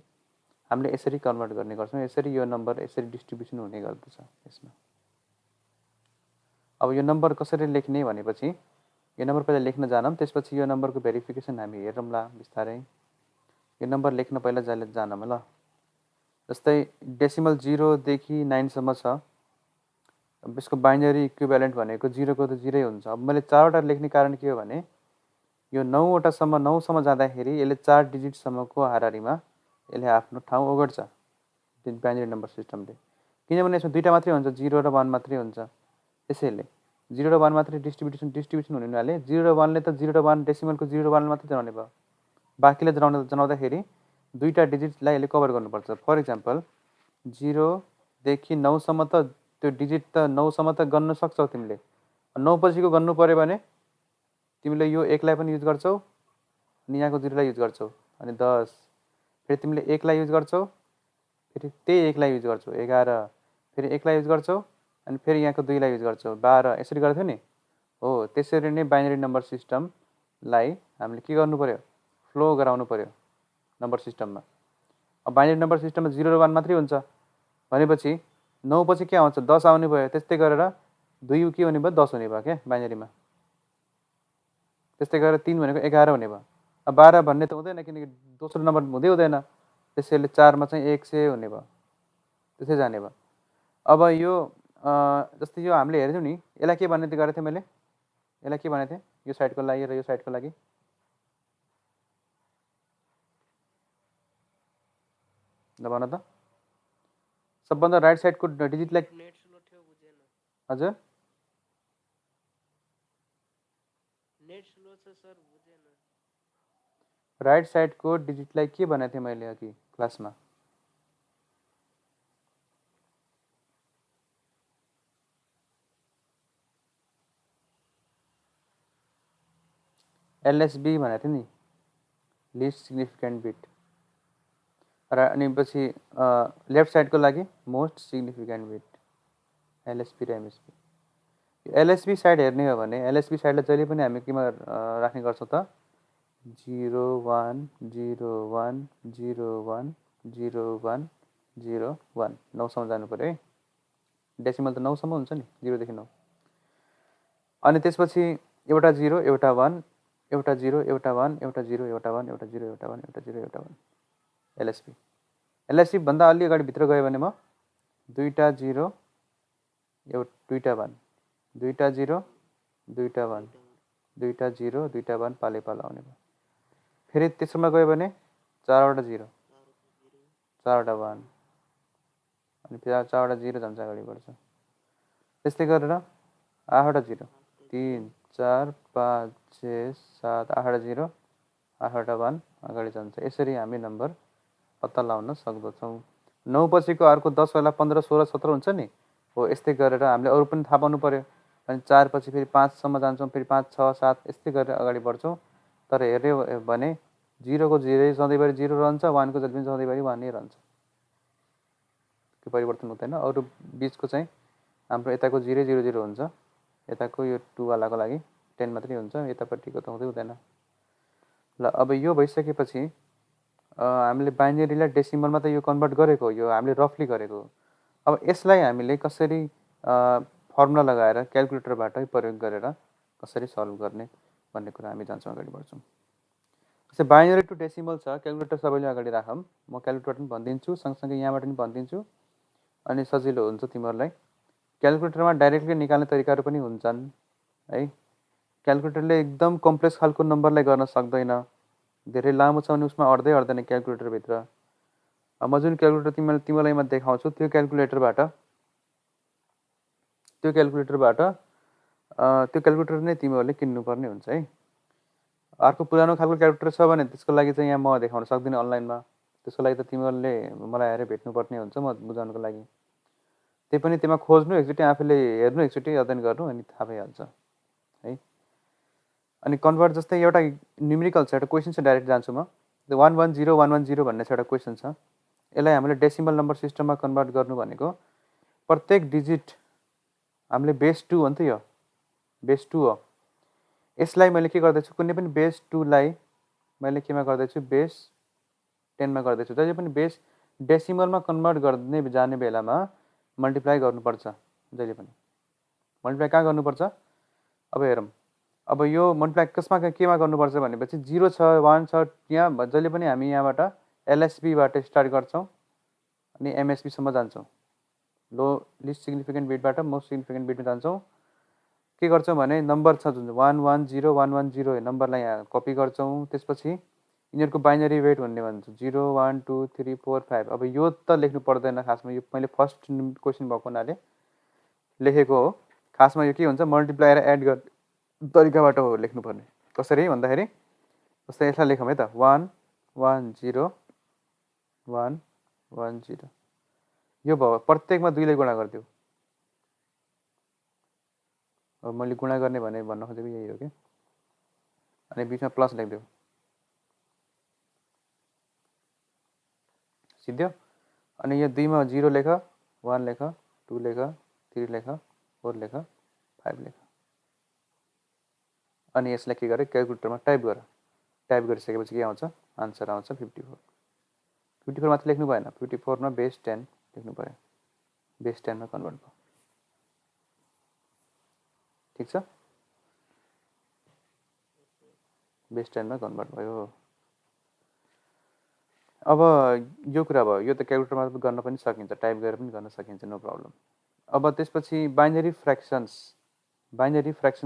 हामीले यसरी कन्भर्ट गर्ने गर्छौँ। यसरी यो नम्बर यसरी डिस्ट्रिब्युसन हुने गर्दछ यसमा। अब यो नम्बर कसरी लेख्ने भनेपछि यो नम्बर पहिला लेख्न जानौँ, त्यसपछि यो नम्बरको भेरिफिकेसन हामी हेरौँला बिस्तारै। यो नम्बर लेख्न पहिला जानौँ ल। जस्तै डेसिमल 0 देखि 9 सम्म छ। अब यसको बाइनरी इक्विभ्यालेन्ट भनेको 0 को त 0 हुन्छ। अब मैले 4 वटा लेख्ने कारण के हो भने यो 9 सम्म जाँदाखेरि यसले 4 डिजिटसम्मको हाराहारीमा यसले आफ्नो ठाउँ ओगट्छ बाइनरी नम्बर सिस्टमले। किनभने यसमा दुईटा मात्रै हुन्छ 0 र 1 मात्रै हुन्छ। त्यसैले 0 र 1 मात्रै डिस्ट्रिब्युसन हुने हुनाले 0 र 1 ले त 0 र 1 डेसिमलको 0 र 1 मात्रै जनाउने भयो। बाँकीले जनाउँदाखेरि दुईटा डिजिटलाई यसले कभर गर्नुपर्छ। फर इक्जाम्पल 0 देखि 9 सम्म त त्यो डिजिट त 9 सम्म त गन्न सक्छौ तिमीले। 9 पछिको गर्नु पर्यो भने तिमीले यो 1 लाई पनि युज गर्छौ अनि यहाँको 0 लाई युज गर्छौ अनि 10। फेरि तिमीले 1 लाई युज गर्छौ फेरि त्यही 1 लाई युज गर्छौ 11। फेरि 1 लाई युज गर्छौ अनि फेरि यहाँको 2 लाई युज गर्छौ 12। यसरी गर्थ्यौ नि हो। त्यसरी नै बाइनरी नम्बर सिस्टमलाई हामीले के गर्नु पर्यो फ्लो गराउनु पर्यो नम्बर सिस्टममा। अब बाइनरी नम्बर सिस्टममा 0 र 1 मात्रै हुन्छ भनेपछि 9 पछि के आउँछ 10 आउने भयो। त्यस्तै गरेर 2 के हुने भयो 10 हुने भयो क्या बाइनरीमा। त्यस्तै गरेर 3 भनेको 11 हुने भयो। अब 12 भन्ने त हुँदैन किनकि दोस्रो नम्बर हुँदै हुँदैन। त्यसैले 4 मा चाहिँ 100 हुने भयो। त्यसै जाने भयो। अब यो जस्तै यो हामीले हेर्यौँ नि यसलाई के भन्ने गरेको थिएँ मैले यसलाई के भनेको थिएँ यो साइडको लागि र यो साइडको लागि ल भन त। सबभन्दा राइट साइडको डिजिटलाई नेट स्लो थियो बुझेन। हजुर नेट स्लो छ सर बुझेन। राइट साइडको डिजिटलाई के भनेको थिएँ मैले अघि क्लासमा एलएसबी भनेको थिएँ नि लिस्ट सिग्निफिकेन्ट बिट। र अनि पछि लेफ्ट साइडको लागि मोस्ट सिग्निफिकेन्ट बिट एलएसबी र एमएसबी। एलएसबी साइड हेर्ने हो भने एलएसबी साइडलाई जहिले पनि हामी केमा राख्ने गर्छौँ त 0 1 0 1 0 1 0 1 0 1 9 सम्म जानु पर्यो है। डेसिमल त 9 सम्म हुन्छ नि 0 देखि 9। अनि त्यसपछि एउटा 0 एउटा 1 एउटा 0 एउटा 1 एउटा 0 एउटा 1 एउटा 0 एउटा 1 एउटा 0 एउटा 1 एलएसबी। एलएसबी भन्दा अलि अगाडि भित्र गयो भने म दुईटा 0 दुईटा 1 दुईटा 0 दुईटा 1 दुईटा 0 दुईटा 1 पाले पालो आउने भयो। फेरि तेस्रोमा गयो भने 4 वटा 0 4 वटा 1 अनि 4 वटा 0 जान्छ अगाडि बढ्छ। त्यस्तै गरेर 8 वटा 0 3 4 5 6 7 8 वटा 0 8 वटा 1 अगाडि जान्छ। यसरी हामी नम्बर पत्ता लगाउन सक्दछौँ। 9 पछिको अर्को 10 वाला 15 16 17 हुन्छ नि हो। यस्तै गरेर हामीले अरू पनि थाहा पाउनु पर्यो। अनि 4 पछि फेरि 5 सम्म जान्छौँ फेरि 5 6 7 यस्तै गरेर अगाडि बढ्छौँ तर हेऱ्यो भने 0 को 0 सधैँभरि 0 रहन्छ, 1 को जहिले पनि सधैँभरि 1 नै रहन्छ, त्यो परिवर्तन हुँदैन। अरू बिचको चाहिँ हाम्रो यताको 0 0 0 हुन्छ, यताको यो 2 वालाको लागि 10 मात्रै हुन्छ, यतापट्टिको त हुँदैन। ल अब यो भइसकेपछि हामीले बाइनरीलाई डेसिमलमा त यो कन्भर्ट गरेको, यो हामीले रफली गरेको। अब यसलाई हामीले कसरी फर्मुला लगाएर क्यालकुलेटरबाट प्रयोग गरेर कसरी सल्भ गर्ने भन्ने कुरा हामी जान्छौँ, अगाडि बढ्छौँ। जस्तै बाइनरी टु डेसिमल छ, क्यालकुलेटर सबैले अगाडि राखौँ, म क्यालकुलेटर पनि भनिदिन्छु, सँगसँगै यहाँबाट पनि भनिदिन्छु, अनि सजिलो हुन्छ तिमीहरूलाई। क्यालकुलेटरमा डाइरेक्टली निकाल्ने तरिकाहरू पनि हुन्छन् है। क्यालकुलेटरले एकदम कम्प्लेक्स खालको नम्बरलाई गर्न सक्दैन, धेरै लामो छ भने उसमा अट्दैन क्यालकुलेटरभित्र। म जुन क्यालकुलेटर तिमीलाई म देखाउँछु त्यो क्यालकुलेटर नै तिमीहरूले किन्नुपर्ने हुन्छ है। अर्को पुरानो खालको क्यालकुलेटर छ भने त्यसको लागि चाहिँ यहाँ म देखाउन सक्दिनँ अनलाइनमा, त्यसको लागि त तिमीहरूले मलाई आएर भेट्नुपर्ने हुन्छ म बुझाउनुको लागि। त्यही पनि त्यसमा खोज्नु, एकचोटि आफूले हेर्नु, एकचोटि अध्ययन गर्नु, अनि थाहा भइहाल्छ है। अनि कन्भर्ट जस्तै एउटा न्युमेरिकल छ, एउटा क्वेसन छ, डाइरेक्ट जान्छु म। 110 भन्ने छ एउटा क्वेसन छ, यसलाई हामीले डेसिमल नम्बर सिस्टममा कन्भर्ट गर्नु भनेको प्रत्येक डिजिट हामीले बेस 2 हो नि त, यो बेस 2 हो। यसलाई मैले के गर्दैछु, कुनै पनि बेस 2 लाई मैले केमा गर्दैछु, बेस 10 मा गर्दैछु। जहिले पनि बेस डेसिमलमा कन्भर्ट गर्ने जाने बेलामा मल्टिप्लाई गर्नुपर्छ, जहिले पनि मल्टिप्लाई कहाँ गर्नुपर्छ। अब हेरौँ, अब यो मल्टिप्लाई केमा गर्नुपर्छ भनेपछि 0 छ 1 छ, यहाँ जहिले पनि हामी यहाँबाट एलएसबीबाट स्टार्ट गर्छौँ अनि एमएसबीसम्म जान्छौँ, लो लिस्ट सिग्निफिकेन्ट बिटबाट मोस्ट सिग्निफिकेन्ट बिटमा जान्छौँ। के गर्छौँ भने नम्बर छ जुन 110 नम्बरलाई यहाँ कपी गर्छौँ, त्यसपछि यिनीहरूको बाइनरी वेट भन्ने भन्छौँ 0 1 2 3 4 5। अब यो त लेख्नु पर्दैन खासमा, यो मैले फर्स्ट क्वेसन भएको हुनाले लेखेको हो। खासमा यो के हुन्छ, मल्टिप्लाई र एड गर्ने तरिकाबाट हो लेख्नुपर्ने। कसरी भन्दाखेरि जस्तै यसलाई लेखौँ है त, 1 1 0 1 1 0, यो भयो। प्रत्येकमा 2 ले गुणा गरिदियो। अब मैले गुणा गर्ने भन्न खोजेको यही हो कि, अनि बिचमा प्लस लेखिदियो, सिद्धो। अनि यो 2 मा 0 लेख, 1 लेख, 2 लेख, 3 लेख, 4 लेख, 5 लेख, अनि यसलाई के गरे, क्यालकुलेटरमा टाइप गर। टाइप गरिसकेपछि के आउँछ, आन्सर आउँछ 54। 54 माथि लेख्नु भएन, 54 मा बेस 10 लेख्नु पर्यो, बेस 10 मा कन्भर्ट भयो। ठिक छ, बेस 10 मा कन्भर्ट भयो। अब यो कुरा भयो, यो त क्यालकुलेटरमा गर्न पनि सकिन्छ, टाइप गरेर पनि गर्न सकिन्छ, नो प्रब्लम। अब त्यसपछि बाइनरी फ्र्याक्सन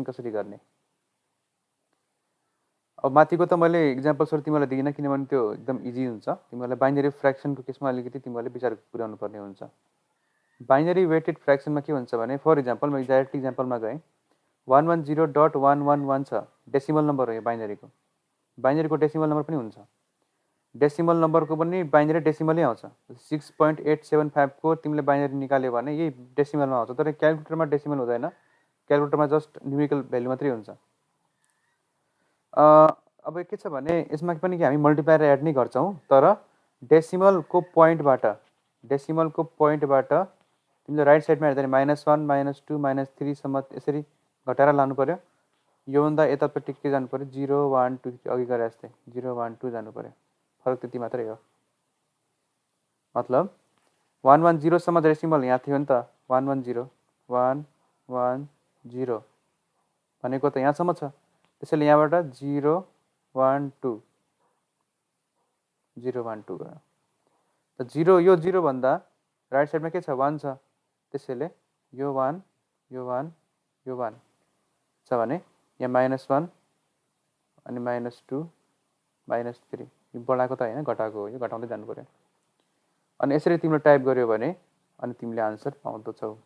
कसरी गर्ने। अब माथिको त मैले इक्जाम्पल्सहरू तिमीलाई दिइनँ, किनभने त्यो एकदम इजी हुन्छ। तिमीहरूलाई बाइनरी फ्र्याक्सनको केसमा अलिकति तिमीहरूले विचार पुर्याउनु पर्ने हुन्छ। बाइनरी वेटेड फ्र्याक्सनमा के हुन्छ भने, फर इक्जाम्पल म डाइरेक्ट इक्जाम्पलमा गएँ, 110.111 छ, डेसिमल नम्बर हो यो बाइनरीको। बाइनरीको डेसिमल नम्बर पनि हुन्छ, डेसिमल नम्बरको पनि बाइनरी डेसिमलै आउँछ। 6.875 को तिमीले बाइनरी निकाल्यो भने यही डेसिमलमा आउँछ, तर क्यालकुलेटरमा डेसिमल हुँदैन, क्यालकुलेटरमा जस्ट न्युमेरिकल भ्यालु मात्रै हुन्छ। अब के छ भने यसमा पनि हामी मल्टिप्लाई र एड नै गर्छौँ, तर डेसिमलको पोइन्टबाट तिमीले राइट साइडमा हेर्दा -1 -2 -3 सम्म यसरी घटाएर लानु पर्यो। योभन्दा यतापट्टि के जानु पर्यो, 0 1 2 अघि गरे जस्तै 0 1 2 जानु पर्यो, फरक त्यति मात्रै हो। मतलब 110 सम्म डेसिमल यहाँ थियो नि त, 110 1 1 0 भनेको त यहाँसम्म छ, त्यसैले यहाँबाट 0 1 2 0 1 2 गयो। त 0 यो 0 भन्दा राइट साइडमा के छ, 1 छ, त्यसैले यो 1 यो 1 यो 1 छ भने यहाँ -1 अनि -2 -3, यो बढाएको त होइन, घटाएको हो, यो घटाउँदै जानु पर्यो। अनि यसरी तिमीले टाइप गर्यो भने अनि तिमीले आन्सर पाउँदछौ।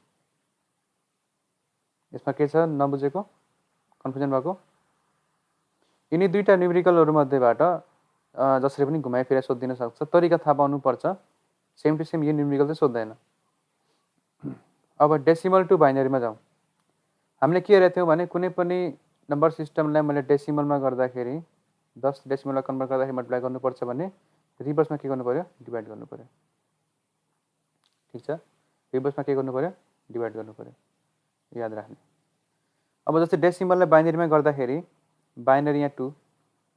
यसमा के छ नबुझेको, कन्फ्युजन भएको? यिनी दुईटा न्युमेरिकलहरू मध्येबाट जसरी पनि घुमाइ फिराइ सोधिदिन सक्छ, तरिका थाहा पाउनुपर्छ। सेम टु सेम यो न्युमेरिकल चाहिँ सोध्दैन। अब डेसिमल टु बाइनरीमा जाउँ। हामीले के हेरेको थियौँ भने कुनै पनि नम्बर सिस्टमलाई मैले डेसिमलमा गर्दाखेरि 10 डेसिमललाई कन्भर्ट गर्दाखेरि मल्टिप्लाई गर्नुपर्छ भने रिभर्समा के गर्नु पर्यो डिभाइड गर्नु पर्यो ठीक छ रिभर्समा के गर्नु पर्यो डिभाइड गर्नु पर्यो याद राख्ने अब जस्तै डेसिमललाई बाइनरीमा गर्दाखेरि बाइनरी यहाँ 2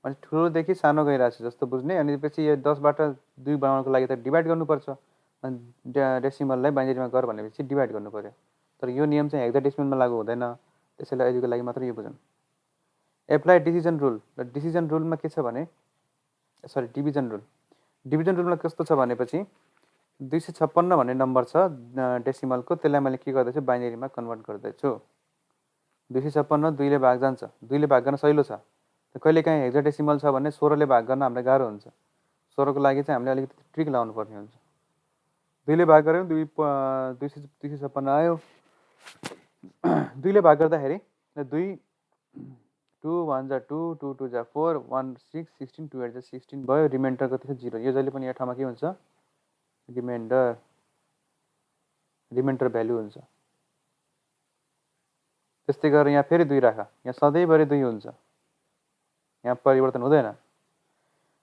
अनि ठुलोदेखि सानो गइरहेको छ जस्तो बुझ्ने अनि पछि यो 10 बाट 2 बनाउनको लागि त डिभाइड गर्नुपर्छ अनि डेसिमललाई बाइनरीमा गर भनेपछि डिभाइड गर्नु पर्यो तर यो नियम चाहिँ हेक्साडेसिमलमा लागू हुँदैन त्यसैले अहिलेको लागि मात्र यो बुझौँ एप्लाई डिभिजन रुल र डिभिजन रुलमा के छ भने सरी डिभिजन रुलमा कस्तो छ भनेपछि 256 भन्ने नम्बर छ डेसिमलको त्यसलाई मैले के गर्दैछु बाइनरीमा कन्भर्ट गर्दैछु 256 2 ले भाग जान्छ 2 ले भाग गर्न सजिलो छ कहिलेकाहीँ हेक्साडेसिमल छ भने 16 ले भाग गर्न हामीलाई गाह्रो हुन्छ 16 को लागि चाहिँ हामीले अलिकति ट्रिक लाउनु पर्ने हुन्छ 2 ले भाग गर्यो 256 आयो 2 ले भाग गर्दाखेरि 2 2 1 जा 2 2 2 जा 4 1 6 16 2 8 जा 16 भयो रिमाइन्डर कति छ 0 यो जहिले पनि यो ठाउँमा के हुन्छ रिमाइन्डर भ्यालु हुन्छ त्यस्तै गरेर यहाँ फेरि 2 राख यहाँ सधैँभरि 2 हुन्छ यहाँ परिवर्तन हुँदैन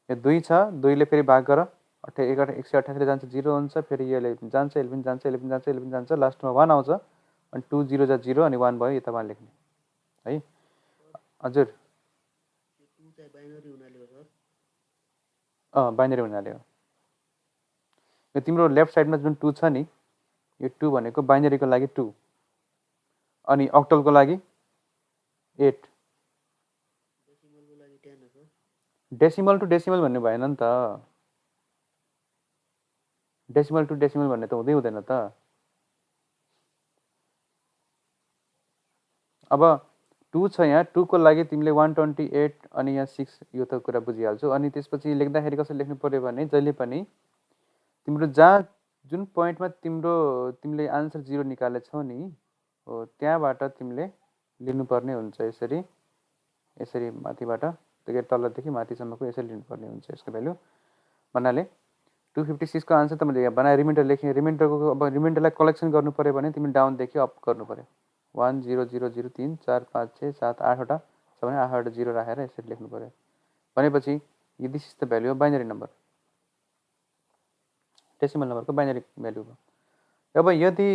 यो 2 छ 2 ले फेरि भाग गर 128 ले जान्छ 0 हुन्छ फेरि यसले जान्छ 11 जान्छ 11 जान्छ 11 जान्छ लास्टमा 1 आउँछ अनि 2 0 जा 0 अनि 1 भयो यता 1 लेख्ने है हजुर बाइनरी हुनाले हो यो तिम्रो लेफ्ट साइडमा जुन 2 छ नि यो 2 भनेको बाइनरीको लागि 2 अनि अक्टलको लागि 8 डेसिमल टु डेसिमल भन्ने भएन नि त डेसिमल टु डेसिमल भन्ने त हुँदैन त अब 2 छ यहाँ 2 को लागि तिमीले 128 अनि यहाँ 6 यो त कुरा बुझिहाल्छौ अनि त्यसपछि लेख्दाखेरि कसरी लेख्नु पर्यो भने जहिले पनि तिम्रो जहाँ जुन पोइन्टमा तिमीले आन्सर 0 निकालेछौ नि हो त्यहाँबाट तिमीले लिनुपर्ने हुन्छ यसरी माथिबाट त्यो तलदेखि माथिसम्मको यसरी लिनुपर्ने हुन्छ यसको भ्यालु भन्नाले 256 को आन्सर त मैले यहाँ बनाए रिमाइन्डर लेखेँ रिमाइन्डरको अब रिमाइन्डरलाई कलेक्सन गर्नु पर्यो भने तिमी डाउनदेखि अप गर्नु पर्यो 1 0 0 0 3 4 5 6 7 8 वटा छ भने 8 वटा 0 राखेर यसरी लेख्नु पर्यो भनेपछि this is the value of binary number decimal नम्बरको बाइनरी भ्यालु हो अब यदि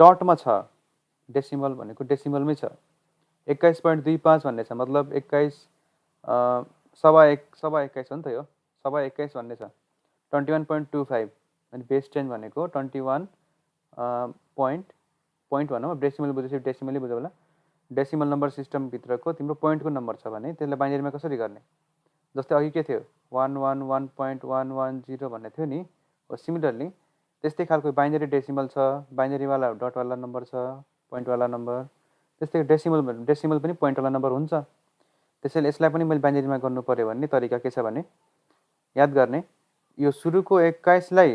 डटमा छ डेसिमल भनेको डेसिमलमै छ 21.25 भन्ने छ मतलब 21 सवा 21 हो नि त यो सवा 21 भन्ने छ 21.25 अनि बेस 10 भनेको 21 पोइन्ट भनौँ डेसिमल बुझेपछि डेसिमलै बुझ्यो होला डेसिमल नम्बर सिस्टमभित्रको तिम्रो पोइन्टको नम्बर छ भने त्यसलाई बाइनरीमा कसरी गर्ने जस्तै अघि के थियो 111.110 भन्ने थियो नि हो सिमिलरली त्यस्तै खालको बाइनरी डेसिमल छ बाइनरीवाला डटवाला नम्बर छ पोइन्टवाला नम्बर त्यस्तै डेसिमल पनि पोइन्टवाला नम्बर हुन्छ त्यसैले यसलाई पनि मैले बाइनरीमा गर्नु पर्यो भन्ने तरिका के छ भने याद गर्ने यो सुरुको 21 लाई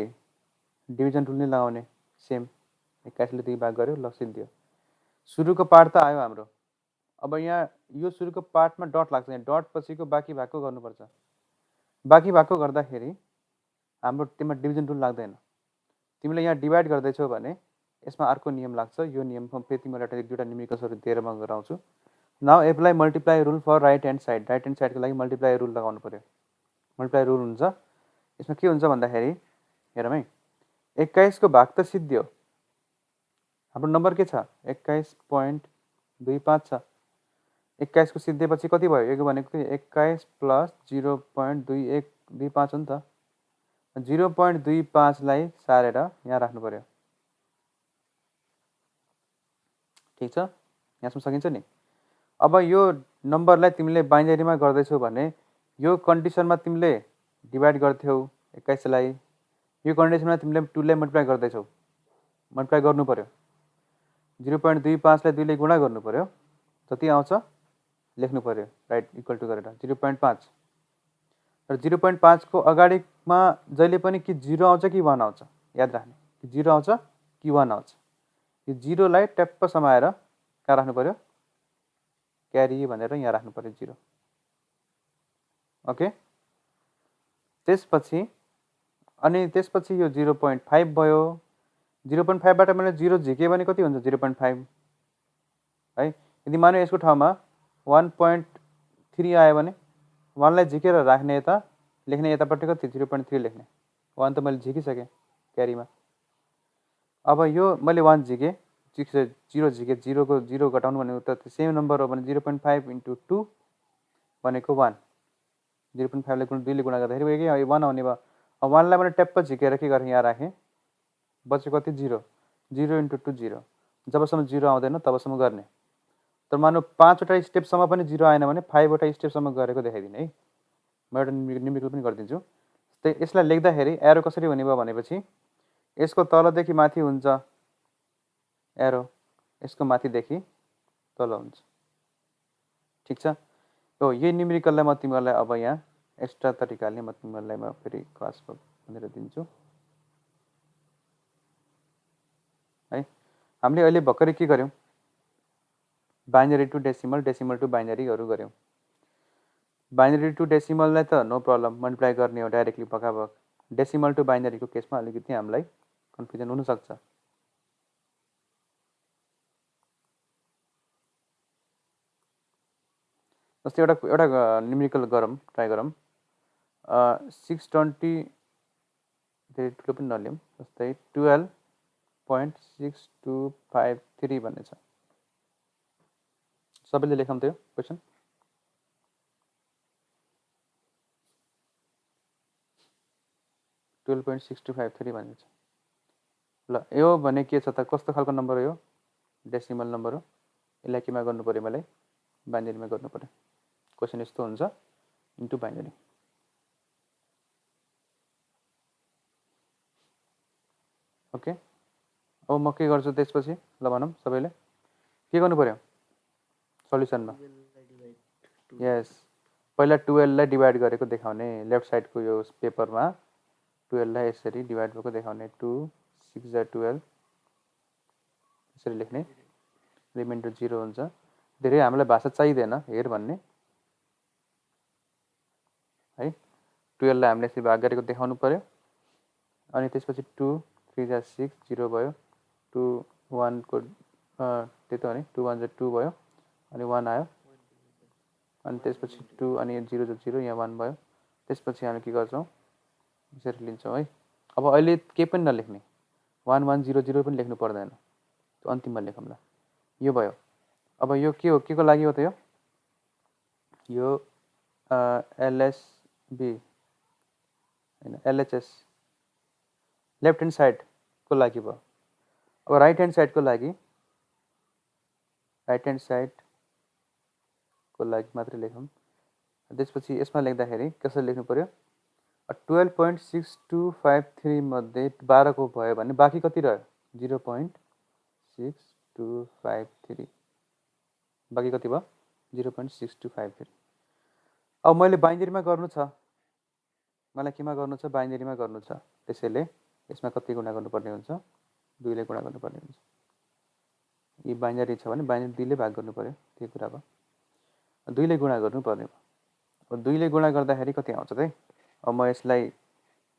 डिभिजन रुल नै लगाउने सेम 21 ले 2 भाग गर्यो ल सिद्धियो सुरुको पार्ट त आयो हाम्रो अब यहाँ यो सुरुको पार्टमा डट लाग्छ यहाँ डट पछिको बाँकी भागको गर्नुपर्छ बाँकी भागको गर्दाखेरि हाम्रो त्यसमा डिभिजन रुल लाग्दैन तिमीले यहाँ डिभाइड गर्दैछौ भने यसमा अर्को नियम लाग्छ यो नियम फेरि तिमीलाई एउटा न्युमेरिकल्सहरू दिएर म गराउँछु now apply multiply rule for right hand साइडको लागि मल्टिप्लाई रुल लगाउनु पर्यो मल्टिप्लाई रुल हुन्छ यसमा के हुन्छ भन्दाखेरि हेरौँ है 21 को भाग त सिद्धियो हाम्रो नम्बर के छ 21.25 छ 21 को सिद्धिएपछि कति भयो यो भनेको 21 प्लस 0.2125 हो नि त 0.25 लाई सारेर यहाँ राख्नु पर्यो ठीक छ यहाँसम्म सकिन्छ नि अब यो नम्बरलाई तिमीले बाइनरीमा गर्दैछौ भने यो कन्डिसनमा तिमीले डिभाइड गर्थ्यौ 21 लाई यो कन्डिसनमा तिमीले 2 लाई मल्टिप्लाई गर्दैछौ मल्टिप्लाई गर्नु पर्यो 0.25 लाई 2 ले गुणा गर्नु पर्यो जति आउँछ लेख्नु पर्यो राइट इक्वल टु गरेर 0.5 र 0.5 को अगाडिमा जहिले पनि कि 0 आउँछ कि 1 आउँछ याद राख्ने कि 0 आउँछ कि 1 आउँछ यो 0 लाई ट्याप्प समाएर कहाँ राख्नु पर्यो क्यारी भनेर यहाँ राख्नु पर्यो 0 ओके त्यसपछि यो 0.5 भयो 0.5 बाट मैले 0 झिके भने कति हुन्छ 0.5 है यदि मान्यो यसको ठाउँमा 1.3 आयो भने वानलाई झिकेर राख्ने यता लेख्ने यतापट्टि कति 0.3 लेख्ने वान त मैले झिकिसकेँ क्यारीमा अब यो मैले वान झिकेँ 0 झिकेँ 0 घटाउनु भनेको त सेम नम्बर हो भने 0.5 × 2 भनेको 1 0.5 ले 2 ले गुणा गर्दाखेरि यही 1 आउने भयो अब वानलाई मैले ट्याप्प झिकेर के गरेँ यहाँ राखेँ बच्यो कति 0 0 × 2 0 जबसम्म 0 आउँदैन तबसम्म गर्ने तर मानौ 5वटा स्टेपसम्म पनि 0 आएन भने 5वटा स्टेपसम्म गरेको देखाइदिने है म एउटा न्युमेरिकल पनि गरिदिन्छु त्यही यसलाई लेख्दाखेरि एरो कसरी हुने भयो भनेपछि यसको तलदेखि माथि हुन्छ एरो यसको माथिदेखि तल हुन्छ ठिक छ हो यही न्युमेरिकललाई म तिमीहरूलाई अब यहाँ एक्स्ट्रा तरिकाले म तिमीहरूलाई म फेरि क्लास भनेर दिन्छु है हामीले अहिले भर्खरै के गर्यौँ binary to decimal decimal to बाइनरीहरू गर्यौँ बाइनरी टु डेसिमललाई त नो प्रब्लम मल्टिप्लाई गर्ने हो डाइरेक्टली भकाभक डेसिमल टु बाइनरीको केसमा अलिकति हामीलाई कन्फ्युजन हुनसक्छ जस्तै एउटा न्युमेरिकल गरौँ ट्राई गरौँ 620 धेरै ठुलो पनि नलिउँ जस्तै 12.6253 भन्ने छ सबैले लेखौँ त यो क्वेसन 12.6253 भन्ने छ ल यो भने के छ त कस्तो खालको नम्बर हो यो डेसिमल नम्बर हो यसलाई केमा गर्नु पर्यो मलाई बाइनरीमा गर्नु पर्यो क्वेसन यस्तो हुन्छ इन्टु बाइनरी ओके अब म के गर्छु त्यसपछि ल भनौँ सबैले के गर्नु पर्यो सल्युसनमा यस पहिला 12 लाई डिभाइड गरेको देखाउने लेफ्ट साइडको यो पेपरमा 12 लाई यसरी डिभाइड भएको देखाउने 2 6 जा 12 यसरी लेख्ने रिमाइन्डर 0 हुन्छ धेरै हामीलाई भाषा चाहिँदैन हेर भन्ने है 12 लाई हामीले यसरी भाग गरेको देखाउनु पर्यो अनि त्यसपछि 2 3 जा 6 0 भयो 2 1 को त्यही त हो नि 2 1 जा 2 भयो अनि 1 आयो अनि त्यसपछि 2 अनि 0 जा 0 यहाँ 1 भयो त्यसपछि हामी के गर्छौँ यसरी लिन्छौँ है अब अहिले केही पनि नलेख्ने 1 1 0 0 पनि लेख्नु पर्दैन त्यो अन्तिममा लेखौँला यो भयो अब यो के हो के को लागि हो त यो एलएसबी हैन एलएचएस लेफ्ट ह्यान्ड साइडको लागि भयो अब राइट ह्यान्ड साइडको लागि मात्रै लेखौँ त्यसपछि यसमा लेख्दाखेरि कसरी लेख्नु पर्यो 12.6253 मध्ये 12 को भयो भने बाँकी कति रह्यो 0.6253 बाँकी कति भयो 0.6253 अब मैले बाइनरीमा गर्नु छ मलाई केमा गर्नु छ बाइनरीमा गर्नु छ त्यसैले यसमा कति गुणा गर्नुपर्ने हुन्छ 2 ले गुणा गर्नुपर्ने हुन्छ यी बाइनरी छ भने बाइनरी 2 ले भाग गर्नु पर्यो त्यो कुरा भयो 2 ले गुणा गर्नुपर्ने भयो अब 2 ले गुणा गर्दाखेरि कति आउँछ त अब म यसलाई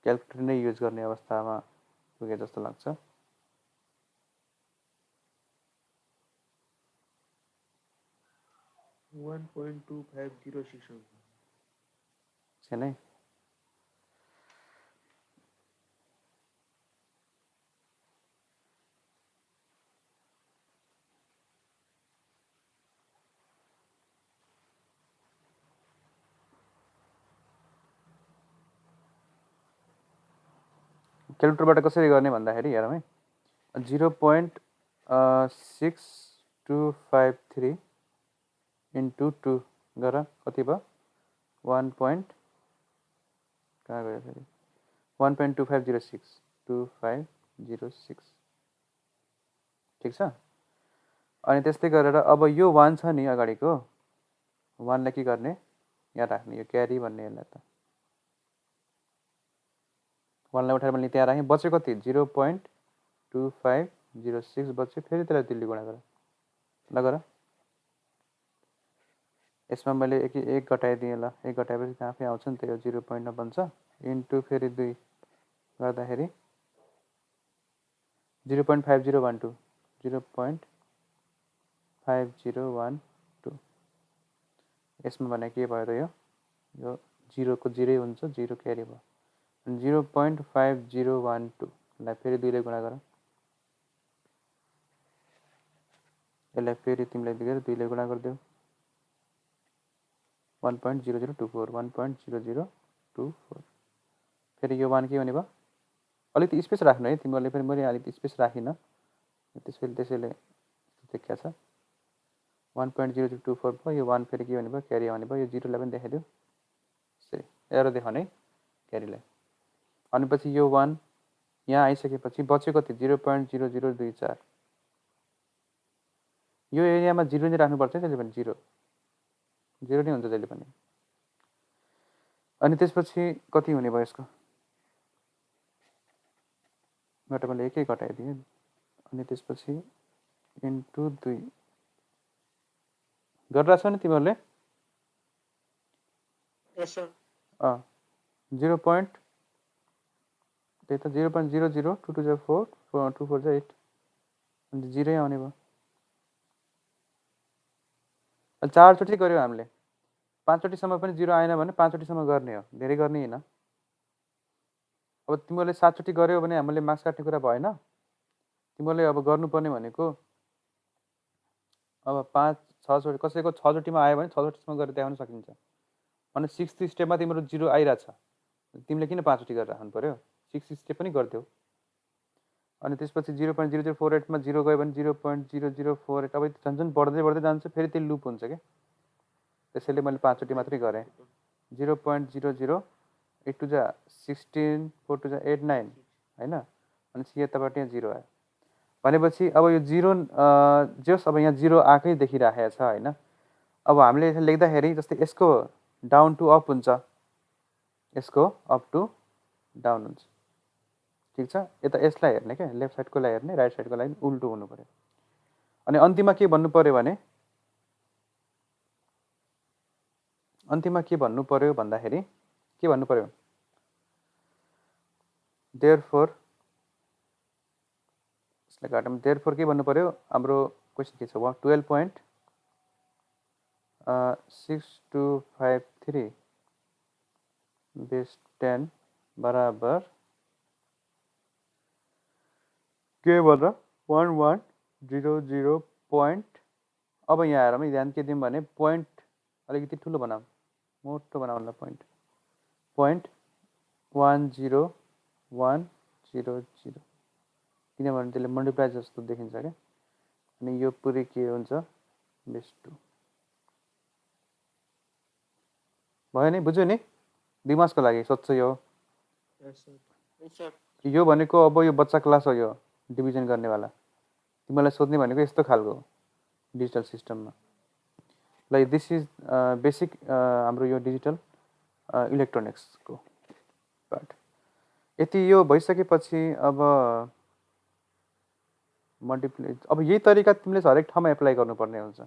क्याल्कुलेटर नै युज गर्ने अवस्थामा पुगे जस्तो लाग्छ छैन क्याल्कुलेटरबाट कसरी गर्ने भन्दाखेरि हेरौँ है 0.6253 इन्टु 2 गर कति भयो 1. कहाँ गयो फेरि 1.2506 2506 ठिक छ अनि त्यस्तै गरेर अब यो 1 छ नि अगाडिको 1 लाई के गर्ने यहाँ राख्ने यो क्यारी भन्ने यसलाई त 1 लाई उठाएर मैले त्यहाँ राखेँ बच्यो कति 0.2506 बच्यो फेरि त्यसलाई 2 ले गुणा गर ल गर यसमा मैले एक घटाइदिएँ ल एक घटाएपछि त आफै आउँछ नि त यो 0 पोइन्टमा बन्छ इन्टु फेरि 2 गर्दाखेरि 0.5012 0.5012 यसमा भने के भयो त यो यो 0 को 0 हुन्छ, 0 क्यारी भयो। अनि 0.5012 लाई फेरि 2 ले गुणा गर। यसलाई फेरि तिमीलाई दिएर 2 ले गुणा गरिदेऊ। 1.0024 1.0024 फेरि यो 1 के हुने भयो? अलिकति स्पेस राख्नु है तिमीहरूले, फेरि मैले अलिकति स्पेस राखिन, त्यसैले देखिया छ। 1.0024 भयो। यो 1 फेरि के हुने भयो? क्यारी आउने भयो। यो 0 लाई पनि देखाइदेऊ, यसरी एरो देखाउने क्यारीलाई। अनि पछि यो 1 यहाँ आइसकेपछि बच्यो कति? 0.0024। यो एरियामा 0 नै राख्नुपर्छ है जहिले पनि, 0 नै हुन्छ जहिले पनि। अनि त्यसपछि कति हुने भयो यसको? घटा मैले एकै घटाइदिएँ। अनि त्यसपछि इन्टु 2 गरिरहेछ नि तिमीहरूले? यस सर। 0. त्यही त 0.00 2 2 जा 4 2 4 जा 8 अनि 0 आउने भयो। 4 चोटि गर्यो हामीले, 5 चोटिसम्म पनि 0 आएन भने 5 चोटिसम्म गर्ने हो, धेरै गर्ने होइन। अब तिमीहरूले 7 चोटि गर्यो भने हामीले मार्क्स काट्ने कुरा भएन। तिमीहरूले अब गर्नुपर्ने भनेको अब 5 6 चोटि, कसैको 6 चोटिमा आयो भने 6 चोटिसम्म गरेर देखाउन सकिन्छ। अनि 6th स्टेपमा तिम्रो 0 आइरहेछ, तिमीले किन 5 चोटि गरेर राख्नु पर्यो? 6th स्टेप पनि गरिदेऊ। अनि त्यसपछि 0.0048 मा 0 गयो भने 0.0048 अब झन् बढ्दै जान्छ, फेरि त्यो लुप हुन्छ क्या। त्यसैले मैले 5 चोटि मात्रै गरेँ। 0.00 8 2 जा 16 4 2 जा 8 9 हैन। अनि यताबाट यहाँ 0 आयो भनेपछि अब यो 0 जस अब यहाँ 0 आएकै देखिराखेको छ हैन। अब हामीले यसलाई लेख्दाखेरि जस्तै यसको डाउन टु अप हुन्छ, यसको अप टु डाउन हुन्छ, ठीक छ। यता यसलाई हेर्ने क्या, लेफ्ट साइडको लागि हेर्ने, राइट साइडको लागि उल्टो हुनु पर्यो। अनि अन्तिममा के भन्नु पर्यो भने, अन्तिममा के भन्नु पर्यो भन्दाखेरि के भन्नु पर्यो? देयरफोर यसलाई काटौँ। देयरफोर के भन्नु पर्यो? हाम्रो क्वेसन के छ? 12.6253 बेस 10 बराबर के भनेर 1100 पोइन्ट। अब यहाँ आएर म ध्यान के दिउँ भने पोइन्ट अलिकति ठुलो बनाऊँ, मोटो बनाउनुलाई पोइन्ट 10100 किनभने त्यसले मल्टिप्लाई जस्तो देखिन्छ क्या। अनि यो पुरै के हुन्छ? बेस 2 भयो नि? बुझ्यो नि? दिमागको लागि सोध्छु यो। यो भनेको अब यो बच्चा क्लास हो, यो डिभिजन गर्नेवाला। तिमीलाई सोध्ने भनेको यस्तो खालको डिजिटल सिस्टममा। लाइक दिस इज बेसिक हाम्रो यो डिजिटल इलेक्ट्रोनिक्सको पार्ट। यति यो भइसकेपछि अब मल्टिप्लाई, अब यही तरिका तिमीले हरेक ठाउँमा एप्लाई गर्नुपर्ने हुन्छ।